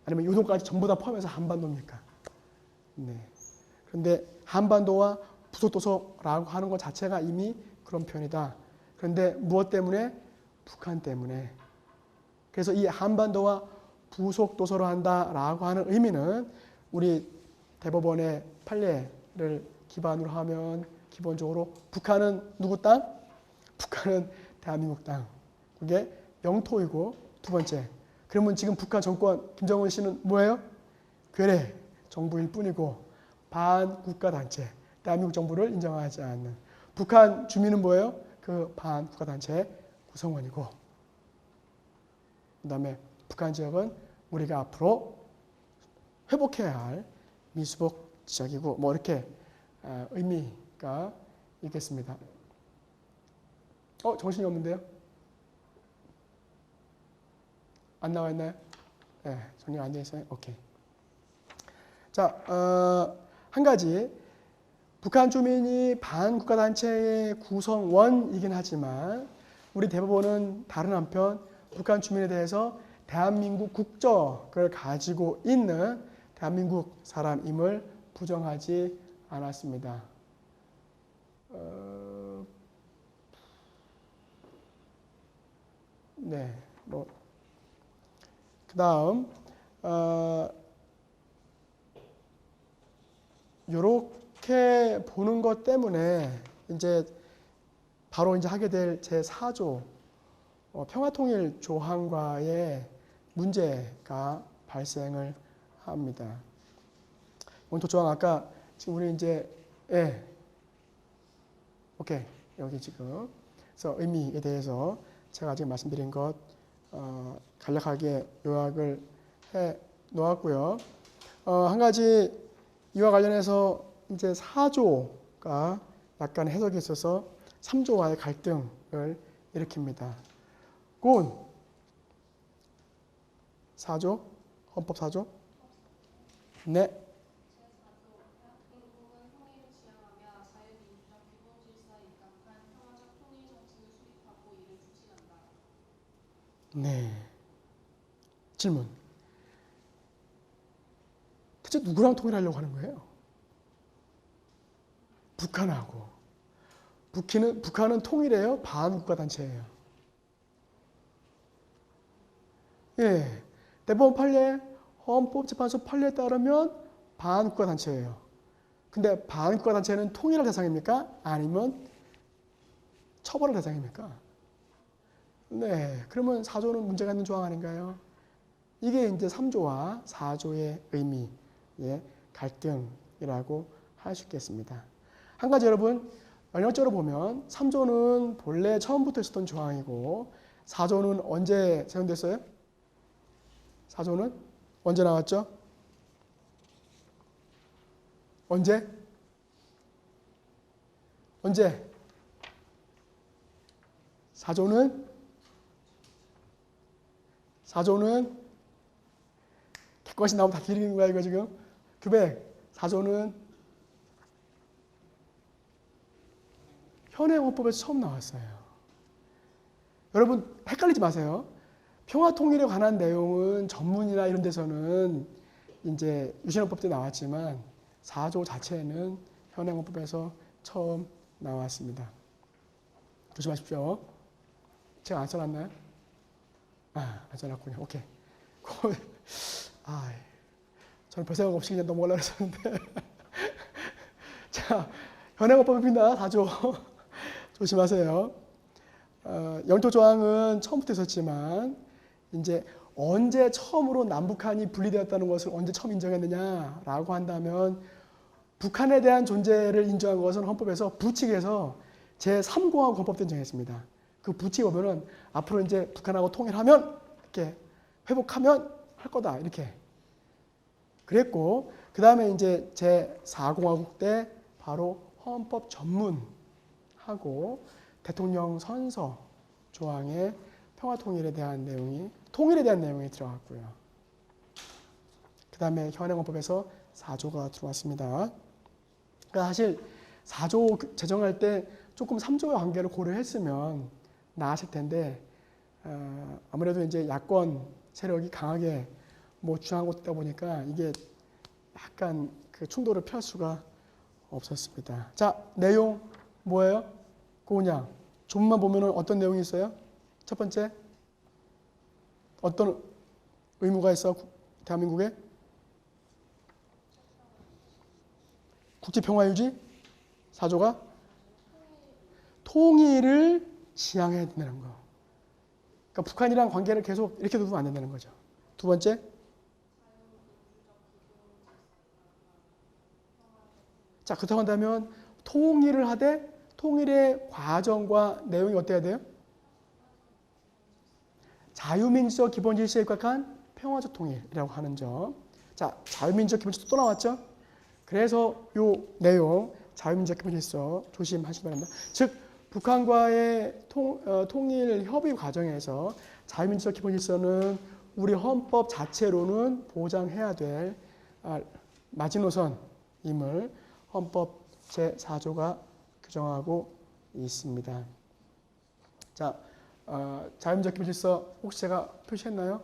아니면 요동까지 전부 다 포함해서 한반도입니까? 네. 그런데 한반도와 부속도서라고 하는 것 자체가 이미 그런 표현이다. 그런데 무엇 때문에? 북한 때문에. 그래서 이 한반도와 부속도서로 한다라고 하는 의미는 우리 대법원의 판례를 기반으로 하면 기본적으로 북한은 누구 땅? 북한은 대한민국 땅. 그게 영토이고 두 번째. 그러면 지금 북한 정권 김정은 씨는 뭐예요? 괴뢰 정부일 뿐이고 반국가단체, 대한민국 정부를 인정하지 않는. 북한 주민은 뭐예요? 그 반국가단체 구성원이고. 그 다음에 북한 지역은 우리가 앞으로 회복해야 할 미수복 지역이고 이렇게 의미가 있겠습니다. 정신이 없는데요? 안 나와 있나요? 네, 정리가 안 되어 있어요. 오케이. 자, 한 가지. 북한 주민이 반국가단체의 구성원이긴 하지만 우리 대법원은 다른 한편 북한 주민에 대해서 대한민국 국적을 가지고 있는 대한민국 사람임을 부정하지 않았습니다. 네, 그 다음 이렇게 보는 것 것 때문에 이제 바로 이제 하게 될 제4조 평화통일 조항과의 문제가 발생을 합니다. 원토 조항 아까 지금 우리 이제 오케이 여기 지금 그래서 의미에 대해서 제가 지금 말씀드린 것 간략하게 요약을 해 놓았고요. 한 가지 이와 관련해서 이제 4조가 약간 해석이 있어서 3조와의 갈등을 일으킵니다. 군 4조 헌법 4조 네. 네. 질문. 대체 누구랑 통일하려고 하는 거예요? 북한하고. 북한은 통일해요? 반국가 단체예요? 예. 대법원 판례, 헌법재판소 판례에 따르면 반국가 단체예요. 근데 반국가 단체는 통일할 대상입니까? 아니면 처벌할 대상입니까? 네. 그러면 4조는 문제가 있는 조항 아닌가요? 이게 이제 3조와 4조의 의미의 갈등이라고 할 수 있겠습니다. 한 가지 여러분, 연역적으로 보면 3조는 본래 처음부터 있었던 조항이고 4조는 언제 제정됐어요? 4조는 언제 나왔죠? 언제? 4조는 객관식 나오면 다 드리는 거야 이거 지금. 규백 4조는 현행 헌법에서 처음 나왔어요. 여러분 헷갈리지 마세요. 평화통일에 관한 내용은 전문이나 이런 데서는 이제 유신헌법 때 나왔지만 4조 자체는 현행 헌법에서 처음 나왔습니다. 조심하십시오. 제가 안 써놨나요? 안 써놨군요. 오케이. 저는 별 생각 없이 그냥 넘어가려고 했었는데. 자, 현행헌법입니다. 4조. 조심하세요. 영토 조항은 처음부터 있었지만 이제 언제 처음으로 남북한이 분리되었다는 것을 언제 처음 인정했느냐라고 한다면 북한에 대한 존재를 인정한 것은 헌법에서 부칙에서 제3공화국 헌법 때 정했습니다. 그 부칙 보면은 앞으로 이제 북한하고 통일하면 이렇게 회복하면 할 거다 이렇게 그랬고 그 다음에 이제 제4공화국 때 바로 헌법 전문하고 대통령 선서 조항에 평화통일에 대한 내용이 통일에 대한 내용이 들어갔고요. 그 다음에 현행헌법에서 4조가 들어왔습니다. 그러니까 사실 4조 제정할 때 조금 3조의 관계를 고려했으면 나았을 텐데 아무래도 이제 야권 세력이 강하게 주장하고 있다 보니까 이게 약간 그 충돌을 피할 수가 없었습니다. 자, 내용 뭐예요? 그냥 조문만 보면 어떤 내용이 있어요? 첫 번째, 어떤 의무가 있어? 대한민국에? 국제평화유지? 4조가? 통일을 지향해야 된다는 거. 그러니까 북한이랑 관계를 계속 이렇게 두면 안 된다는 거죠. 두 번째, 자, 그렇다고 한다면 통일을 하되 통일의 과정과 내용이 어때야 돼요? 자유민주적 기본 질서에 입각한 평화적 통일이라고 하는 점. 자, 자유민주적 기본 질서 또 나왔죠? 그래서 요 내용 자유민주적 기본 질서 조심하시기 바랍니다. 즉 북한과의 통일 협의 과정에서 자유민주적 기본 질서는 우리 헌법 자체로는 보장해야 될 마지노선임을 헌법 제4조가 규정하고 있습니다. 자, 자유민주적 기본 질서 혹시 제가 표시했나요?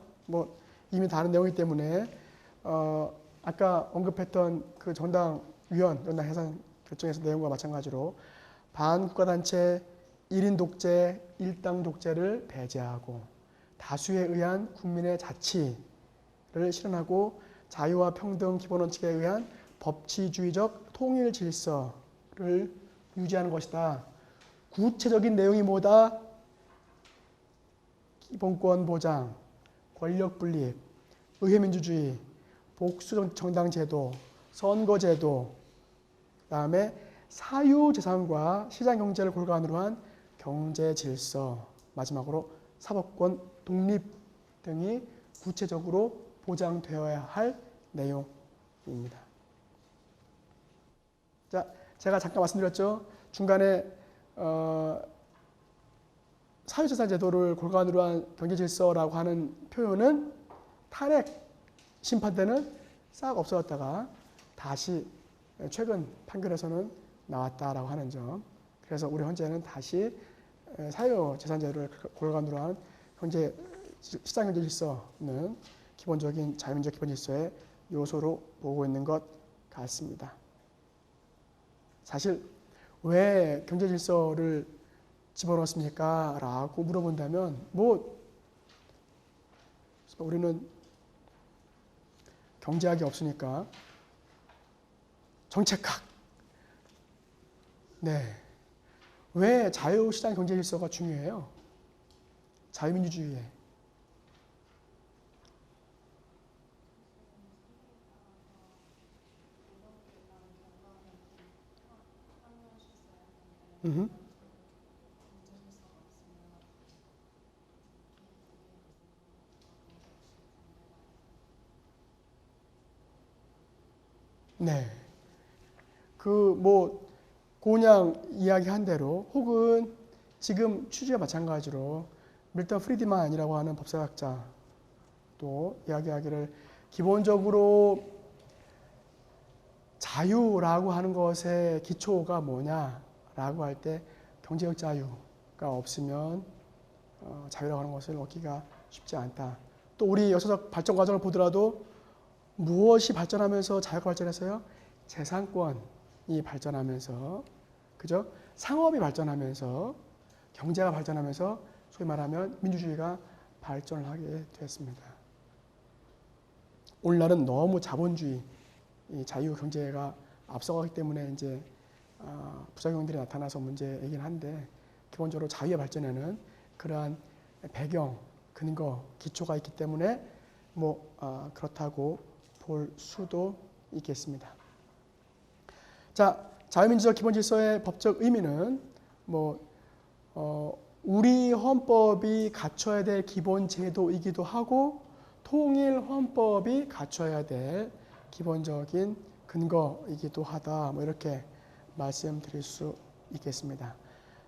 이미 다른 내용이기 때문에 아까 언급했던 그 정당 해산 결정에서 내용과 마찬가지로 반국가단체 1인 독재, 1당 독재를 배제하고 다수에 의한 국민의 자치를 실현하고 자유와 평등 기본 원칙에 의한 법치주의적 통일 질서를 유지하는 것이다. 구체적인 내용이 뭐다? 기본권 보장, 권력 분립, 의회민주주의, 복수정당제도, 선거제도, 그다음에 사유재산과 시장경제를 골간으로 한 경제질서, 마지막으로 사법권 독립 등이 구체적으로 보장되어야 할 내용입니다. 자, 제가 잠깐 말씀드렸죠. 중간에 사유재산 제도를 골간으로 한 경제질서라고 하는 표현은 탄핵 심판 때는 싹 없어졌다가 다시 최근 판결에서는 나왔다라고 하는 점. 그래서 우리 현재는 다시 사유재산 제도를 골간으로 한 시장경제질서는 기본적인 자유민주적 기본질서의 요소로 보고 있는 것 같습니다. 사실 왜 경제질서를 집어넣었습니까? 라고 물어본다면 우리는 경제학이 없으니까 정책학. 네. 왜 자유시장 경제질서가 중요해요? 자유민주주의에. 네. 그냥 이야기한 대로 혹은 지금 취지와 마찬가지로 밀턴 프리드만이라고 하는 법사학자 또 이야기하기를 기본적으로 자유라고 하는 것의 기초가 뭐냐라고 할 때 경제적 자유가 없으면 자유라고 하는 것을 얻기가 쉽지 않다. 또 우리 역사적 발전 과정을 보더라도 무엇이 발전하면서 자유가 발전했어요? 재산권이 발전하면서, 그죠? 상업이 발전하면서, 경제가 발전하면서 소위 말하면 민주주의가 발전을 하게 되었습니다. 오늘날은 너무 자본주의, 이 자유 경제가 앞서가기 때문에 이제 부작용들이 나타나서 문제이긴 한데 기본적으로 자유의 발전에는 그러한 배경, 근거, 기초가 있기 때문에 그렇다고 볼 수도 있겠습니다. 자, 자유민주적 기본질서의 법적 의미는 우리 헌법이 갖춰야 될 기본 제도이기도 하고 통일 헌법이 갖춰야 될 기본적인 근거이기도 하다. 이렇게 말씀드릴 수 있겠습니다.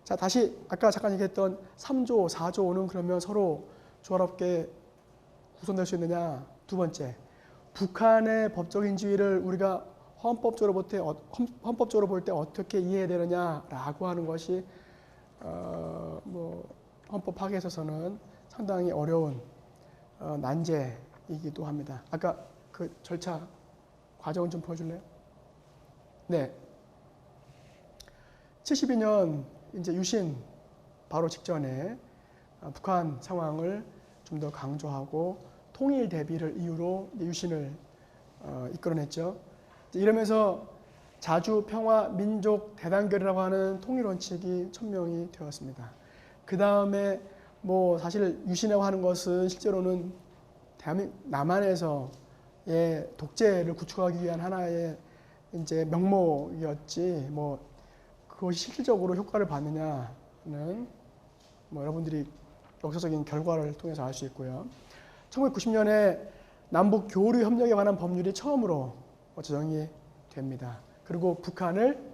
자, 다시 아까 잠깐 얘기했던 3조, 4조는 그러면 서로 조화롭게 구성될 수 있느냐? 두 번째, 북한의 법적인 지위를 우리가 헌법적으로 볼 때 어떻게 이해해야 되느냐라고 하는 것이 헌법 파기에 있어서는 상당히 어려운 난제이기도 합니다. 아까 그 절차 과정을 좀 보여줄래요? 네. 72년 이제 유신 바로 직전에 북한 상황을 좀 더 강조하고 통일 대비를 이유로 유신을 이끌어냈죠. 이러면서 자주 평화 민족 대단결이라고 하는 통일 원칙이 천명이 되었습니다. 그 다음에 사실 유신이라고 하는 것은 실제로는 남한에서의 독재를 구축하기 위한 하나의 이제 명목이었지 그것이 실질적으로 효과를 받느냐는 여러분들이 역사적인 결과를 통해서 알 수 있고요. 1990년에 남북 교류 협력에 관한 법률이 처음으로 제정이 됩니다. 그리고 북한을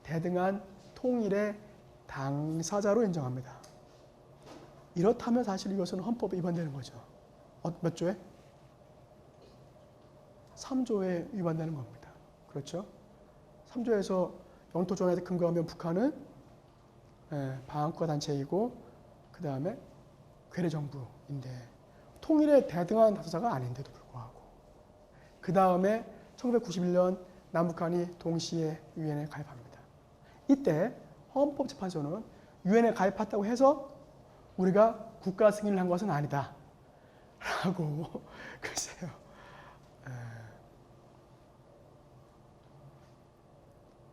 대등한 통일의 당사자로 인정합니다. 이렇다면 사실 이것은 헌법에 위반되는 거죠. 몇 조에? 3조에 위반되는 겁니다. 그렇죠? 3조에서 영토 조항에 근거하면 북한은 반국가 단체이고 그 다음에 괴뢰 정부인데 통일의 대등한 당사자가 아닌데도 불구하고 그 다음에 1991년 남북한이 동시에 유엔에 가입합니다. 이때 헌법재판소는 유엔에 가입했다고 해서 우리가 국가 승인을 한 것은 아니다 라고 글쎄요.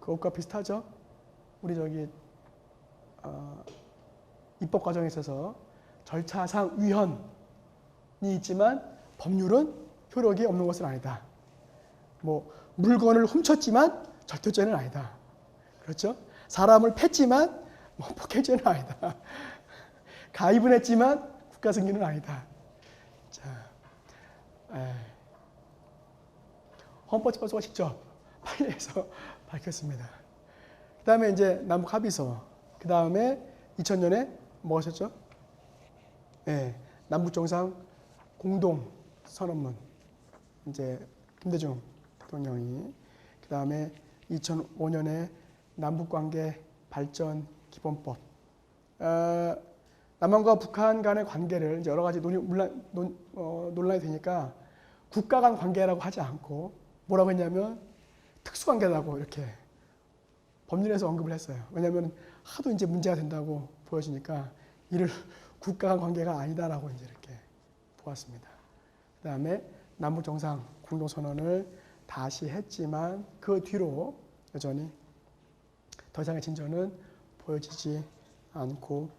그것과 비슷하죠. 우리 입법 과정에 있어서 절차상 위헌이 있지만 법률은 효력이 없는 것은 아니다. 뭐 물건을 훔쳤지만 절도죄는 아니다. 그렇죠? 사람을 팼지만 뭐 폭행죄는 아니다. 가입은 했지만 국가 승인은 아니다. 자, 헌법재판소가 직접 판례에서 밝혔습니다. 그 다음에 이제 남북 합의서. 그 다음에 2000년에 뭐 하셨죠? 남북 정상 공동 선언문. 이제 김대중 대통령이. 그 다음에 2005년에 남북관계 발전 기본법. 남한과 북한 간의 관계를 이제 여러 가지 논란이 되니까 국가 간 관계라고 하지 않고 뭐라고 했냐면 특수관계라고 이렇게 법률에서 언급을 했어요. 왜냐하면 하도 이제 문제가 된다고 보여지니까 이를 국가 간 관계가 아니다라고 이제 이렇게 보았습니다. 그 다음에 남북 정상 공동선언을 다시 했지만 그 뒤로 여전히 더 이상의 진전은 보여지지 않고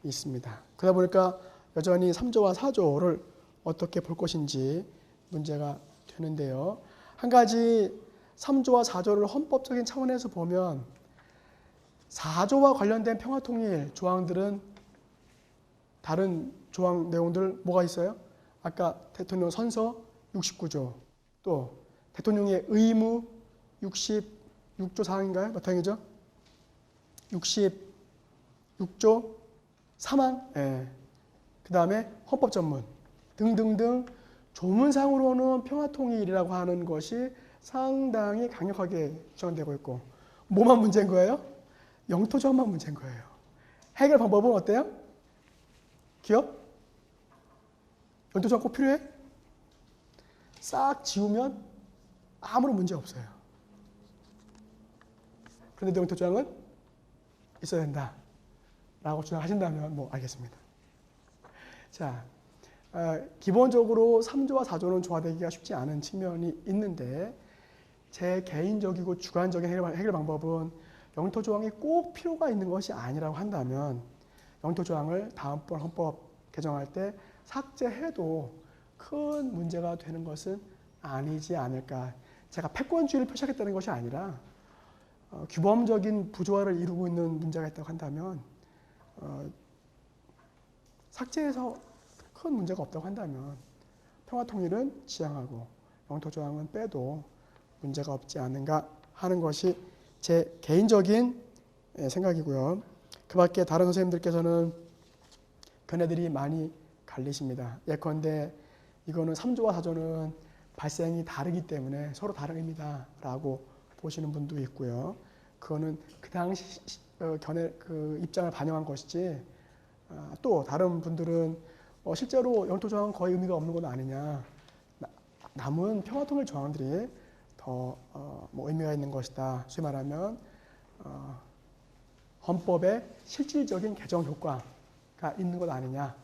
있습니다. 그러다 보니까 여전히 3조와 4조를 어떻게 볼 것인지 문제가 되는데요. 한 가지 3조와 4조를 헌법적인 차원에서 보면 4조와 관련된 평화통일 조항들은 다른 조항 내용들 뭐가 있어요? 아까 대통령 선서 69조, 또 대통령의 의무 66조 사항인가요? 몇 항이죠? 66조 3항, 그 다음에 헌법 전문 등등등 조문상으로는 평화통일이라고 하는 것이 상당히 강력하게 주장되고 있고 뭐만 문제인 거예요? 영토조항만 문제인 거예요. 해결 방법은 어때요? 기업? 영토조항 꼭 필요해? 싹 지우면 아무런 문제 없어요. 그런데 영토조항은 있어야 된다 라고 주장하신다면 뭐 알겠습니다. 자, 기본적으로 3조와 4조는 조화되기가 쉽지 않은 측면이 있는데 제 개인적이고 주관적인 해결 방법은 영토조항이 꼭 필요가 있는 것이 아니라고 한다면 영토조항을 다음번 헌법 개정할 때 삭제해도 큰 문제가 되는 것은 아니지 않을까. 제가 패권주의를 표시하겠다는 것이 아니라 규범적인 부조화를 이루고 있는 문제가 있다고 한다면 삭제해서 큰 문제가 없다고 한다면 평화통일은 지향하고 영토조항은 빼도 문제가 없지 않은가 하는 것이 제 개인적인 생각이고요. 그 밖에 다른 선생님들께서는 견해들이 많이 갈리십니다. 예컨대 이거는 3조와 4조는 발생이 다르기 때문에 서로 다른 의미다라고 보시는 분도 있고요. 그거는 그 당시 견해 그 입장을 반영한 것이지. 또 다른 분들은 실제로 영토조항은 거의 의미가 없는 건 아니냐. 남은 평화통일 조항들이 더 뭐 의미가 있는 것이다. 소위 말하면 헌법의 실질적인 개정 효과가 있는 것 아니냐.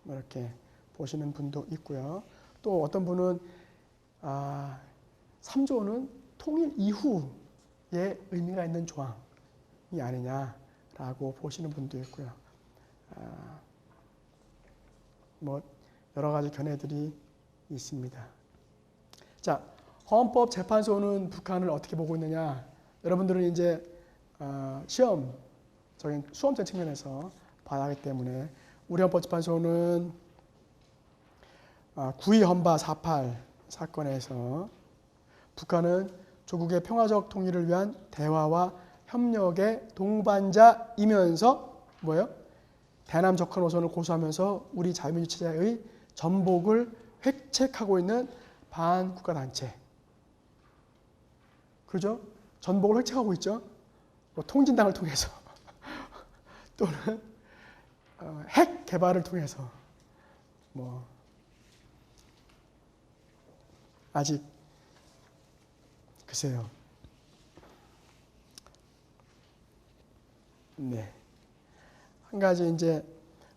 이렇게 보시는 분도 있고요. 또 어떤 분은 3조는 통일 이후에 의미가 있는 조항이 아니냐라고 보시는 분도 있고요. 뭐 여러 가지 견해들이 있습니다. 자, 헌법재판소는 북한을 어떻게 보고 있느냐? 여러분들은 이제 시험적인 수험적 측면에서 봐야 하기 때문에 우리 헌법재판소는 9.2 헌바 4.8 사건에서 북한은 조국의 평화적 통일을 위한 대화와 협력의 동반자이면서 뭐예요? 대남 적화 노선을 고수하면서 우리 자유민주체제의 전복을 획책하고 있는 반국가단체. 그죠? 전복을 획책하고 있죠. 뭐 통진당을 통해서 또는 핵 개발을 통해서 뭐 아직 글쎄요. 네. 한 가지 이제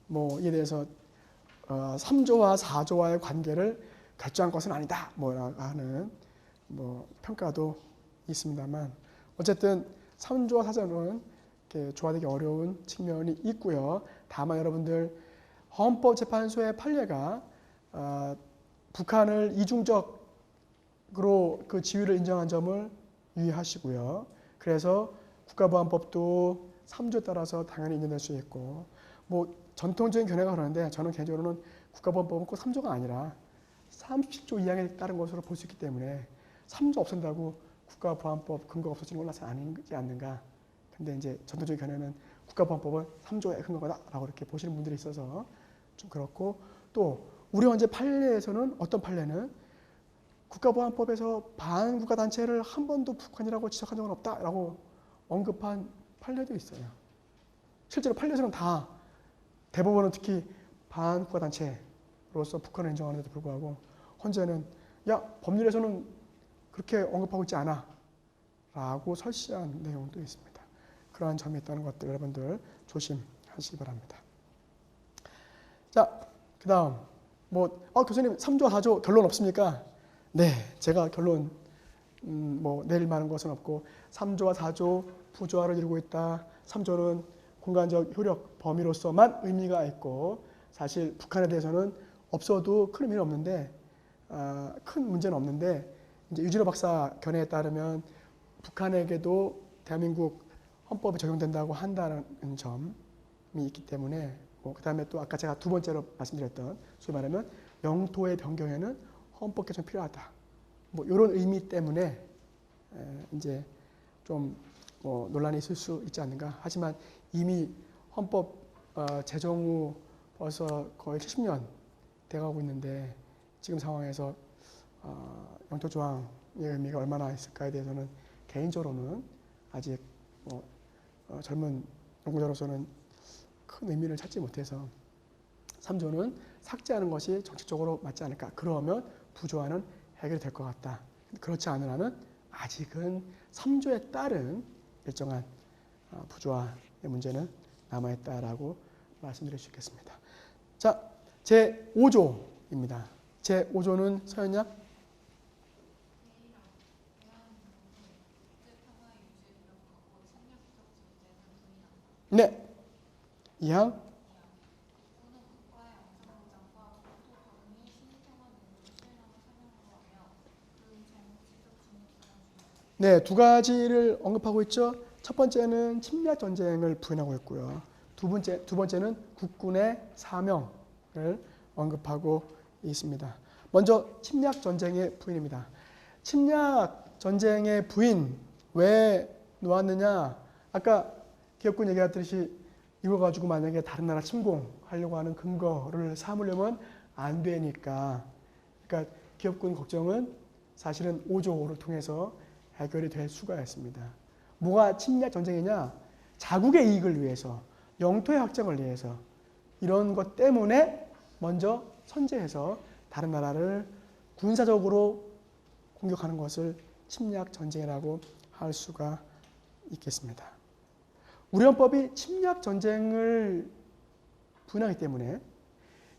뭐 이에 대해서 3조와 4조와의 관계를 결정한 것은 아니다. 뭐라고 하는 뭐 평가도 있습니다만 어쨌든 3조와 4조는 이렇게 조화되기 어려운 측면이 있고요. 다만 여러분들 헌법재판소의 판례가 북한을 이중적으로 그 지위를 인정한 점을 유의하시고요. 그래서 국가보안법도 3조에 따라서 당연히 인정될 수 있고, 뭐 전통적인 견해가 그러는데 저는 개인적으로는 국가보안법은 꼭 3조가 아니라 37조 2항에 따른 것으로 볼 수 있기 때문에 3조 없앤다고 국가보안법 근거가 없어지는 건 사실 아니지 않는가. 근데 이제 전통적인 견해는 국가보안법은 3조의 근거다라고 이렇게 보시는 분들이 있어서 좀 그렇고, 또 우리 헌재 판례에서는 어떤 판례는 국가보안법에서 반국가 단체를 한 번도 북한이라고 지적한 적은 없다라고 언급한 판례도 있어요. 실제로 판례에서는 다 대법원은 특히 반국가 단체로서 북한을 인정하는데도 불구하고 헌재는 야 법률에서는 그렇게 언급하고 있지 않아 라고 설시한 내용도 있습니다. 그러한 점이 있다는 것들 여러분들 조심하시기 바랍니다. 자, 그 다음 교수님 3조 4조 결론 없습니까? 네, 제가 결론 내릴 만한 것은 없고 3조와 4조 부조화를 이루고 있다. 3조는 공간적 효력 범위로서만 의미가 있고 사실 북한에 대해서는 없어도 큰 의미는 없는데 큰 문제는 없는데 이제 유진호 박사 견해에 따르면 북한에게도 대한민국 헌법이 적용된다고 한다는 점이 있기 때문에 그다음에 또 아까 제가 두 번째로 말씀드렸던 소위 말하면 영토의 변경에는 헌법 개정이 필요하다. 이런 의미 때문에 이제 좀 논란이 있을 수 있지 않는가. 하지만 이미 헌법 제정 후 벌써 거의 70년 돼가고 있는데 지금 상황에서 영토 조항의 의미가 얼마나 있을까에 대해서는 개인적으로는 아직 젊은 연구자로서는 큰 의미를 찾지 못해서 3조는 삭제하는 것이 정책적으로 맞지 않을까. 그러면 부조화는 해결이 될 것 같다. 그렇지 않은 한은 아직은 3조에 따른 일정한 부조화의 문제는 남아있다라고 말씀드릴 수 있겠습니다. 자, 제5조입니다. 제5조는 서현양? 네. 2항? 네, 두 가지를 언급하고 있죠. 첫 번째는 침략 전쟁을 부인하고 있고요. 두 번째는 국군의 사명을 언급하고 있습니다. 먼저 침략 전쟁의 부인입니다. 침략 전쟁의 부인 왜 놓았느냐? 아까 기업군 얘기했듯이 이거 가지고 만약에 다른 나라 침공하려고 하는 근거를 삼으려면 안 되니까. 그러니까 기업군 걱정은 사실은 5조를 통해서 해결이 될 수가 있습니다. 뭐가 침략 전쟁이냐? 자국의 이익을 위해서, 영토의 확장을 위해서 이런 것 때문에 먼저 선제해서 다른 나라를 군사적으로 공격하는 것을 침략 전쟁이라고 할 수가 있겠습니다. 우리 헌법이 침략 전쟁을 부인하기 때문에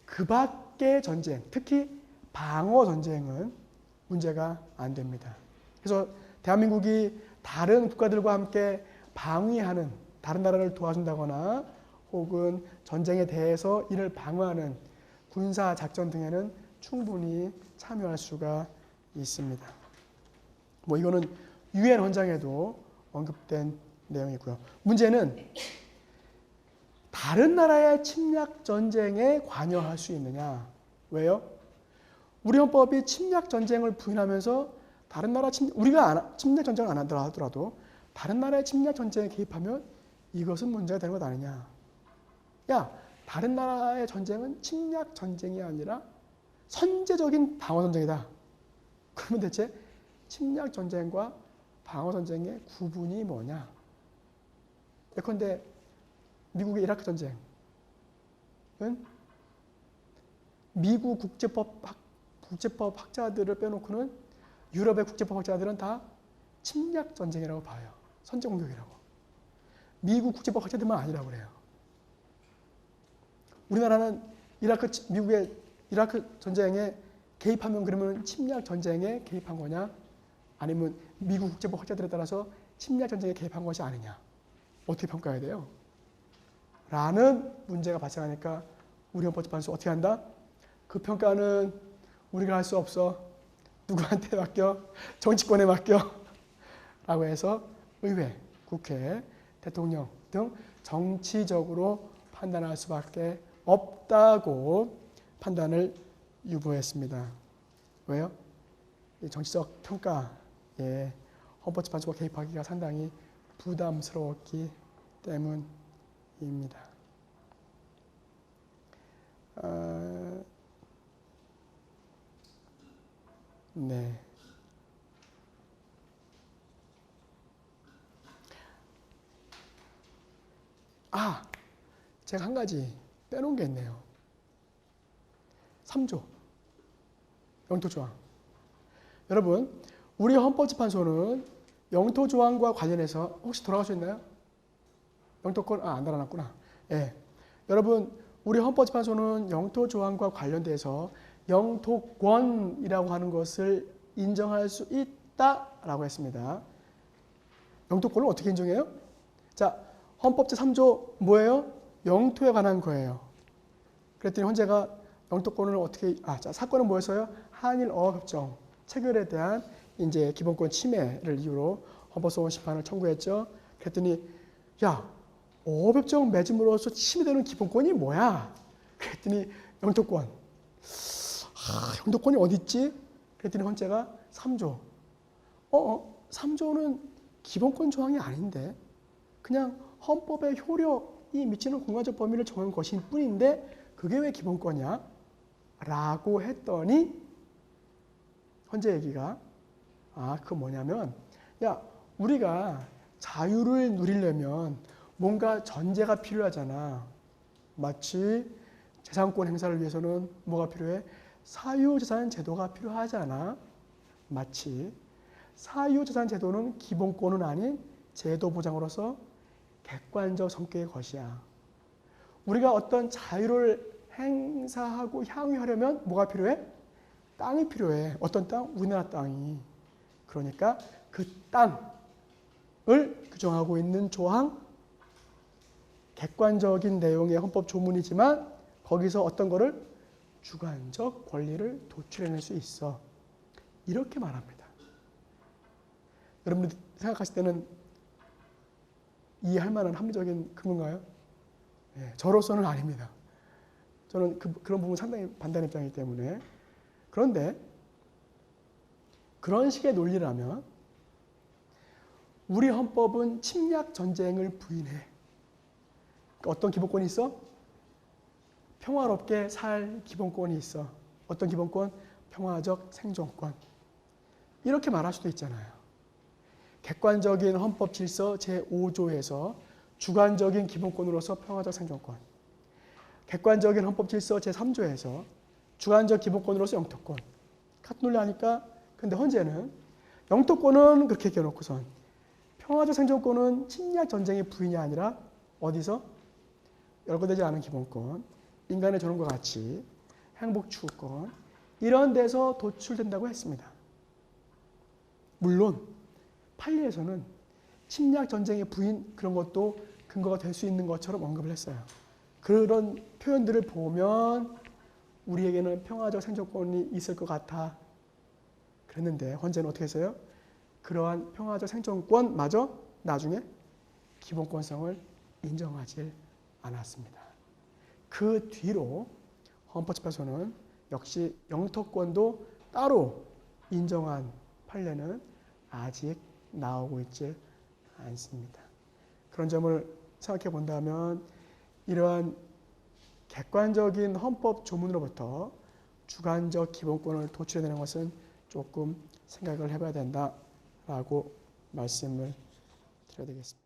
그 밖의 전쟁, 특히 방어 전쟁은 문제가 안 됩니다. 그래서 대한민국이 다른 국가들과 함께 방위하는, 다른 나라를 도와준다거나 혹은 전쟁에 대해서 이를 방어하는 군사 작전 등에는 충분히 참여할 수가 있습니다. 이거는 유엔 헌장에도 언급된 내용이고요. 문제는 다른 나라의 침략 전쟁에 관여할 수 있느냐? 왜요? 우리 헌법이 침략 전쟁을 부인하면서 다른 나라 우리가 침략 전쟁을 안 하더라도 다른 나라의 침략 전쟁에 개입하면 이것은 문제가 되는 것 아니냐? 야, 다른 나라의 전쟁은 침략 전쟁이 아니라 선제적인 방어 전쟁이다. 그러면 대체 침략 전쟁과 방어 전쟁의 구분이 뭐냐? 예컨대 미국의 이라크 전쟁은 미국 국제법 학자들을 빼놓고는 유럽의 국제법 학자들은 다 침략 전쟁이라고 봐요. 선제 공격이라고. 미국 국제법 학자들만 아니라고 그래요. 우리나라는 미국의 이라크 전쟁에 개입하면 그러면 침략 전쟁에 개입한 거냐? 아니면 미국 국제법 학자들에 따라서 침략 전쟁에 개입한 것이 아니냐. 어떻게 평가해야 돼요? 라는 문제가 발생하니까 우리 헌법재판소 어떻게 한다? 그 평가는 우리가 할 수 없어. 누구한테 맡겨? 정치권에 맡겨. 라고 해서 의회, 국회, 대통령 등 정치적으로 판단할 수밖에 없다고 판단을 유보했습니다. 왜요? 정치적 평가에 헌법재판소가 개입하기가 상당히 부담스러웠기 때문입니다. 네. 제가 한 가지 빼놓은 게 있네요. 3조 영토조항. 여러분, 우리 헌법재판소는 영토조항과 관련해서 혹시 돌아가셨나요? 영토권 안 달아놨구나. 예. 여러분, 우리 헌법재판소는 영토조항과 관련돼서 영토권이라고 하는 것을 인정할 수 있다라고 했습니다. 영토권을 어떻게 인정해요? 자, 헌법 제3조 뭐예요? 영토에 관한 거예요. 그랬더니 헌재가 영토권을 어떻게 자, 사건은 뭐였어요? 한일 어업협정 체결에 대한 이제 기본권 침해를 이유로 헌법소원 심판을 청구했죠. 그랬더니 야, 어업협정 맺음으로써 침해되는 기본권이 뭐야? 그랬더니 영토권. 영토권이 어디 있지? 그랬더니 헌재가 3조. 3조는 기본권 조항이 아닌데 그냥 헌법의 효력이 미치는 공간적 범위를 정한 것일 뿐인데 그게 왜 기본권이야? 라고 했더니 헌재 얘기가 그거 뭐냐면 야, 우리가 자유를 누리려면 뭔가 전제가 필요하잖아. 마치 재산권 행사를 위해서는 뭐가 필요해? 사유재산 제도가 필요하잖아. 마치 사유재산 제도는 기본권은 아닌 제도 보장으로서 객관적 성격의 것이야. 우리가 어떤 자유를 행사하고 향유하려면 뭐가 필요해? 땅이 필요해. 어떤 땅? 우리나라 땅이. 그러니까 그 땅을 규정하고 있는 조항, 객관적인 내용의 헌법 조문이지만 거기서 어떤 거를 주관적 권리를 도출해낼 수 있어. 이렇게 말합니다. 여러분들 생각하실 때는 이해할 만한 합리적인 근거인가요? 네, 저로서는 아닙니다. 저는 그런 부분 상당히 반대하는 입장이기 때문에. 그런데 그런 식의 논리라면 우리 헌법은 침략 전쟁을 부인해. 그러니까 어떤 기본권이 있어? 평화롭게 살 기본권이 있어. 어떤 기본권? 평화적 생존권. 이렇게 말할 수도 있잖아요. 객관적인 헌법 질서 제5조에서 주관적인 기본권으로서 평화적 생존권. 객관적인 헌법 질서 제3조에서 주관적 기본권으로서 영토권. 같은 논리 하니까 근데 헌재는 영토권은 그렇게 얘기해놓고선 평화적 생존권은 침략 전쟁의 부인이 아니라 어디서? 열거되지 않은 기본권, 인간의 존엄과 가치, 행복 추구권 이런 데서 도출된다고 했습니다. 물론 판례에서는 침략 전쟁의 부인 그런 것도 근거가 될 수 있는 것처럼 언급을 했어요. 그런 표현들을 보면 우리에게는 평화적 생존권이 있을 것 같아. 그랬는데 헌재는 어떻게 했어요? 그러한 평화적 생존권마저 나중에 기본권성을 인정하지 않았습니다. 그 뒤로 헌법재판소는 역시 영토권도 따로 인정한 판례는 아직 나오고 있지 않습니다. 그런 점을 생각해 본다면 이러한 객관적인 헌법 조문으로부터 주관적 기본권을 도출해내는 것은 조금 생각을 해봐야 된다라고 말씀을 드려야 되겠습니다.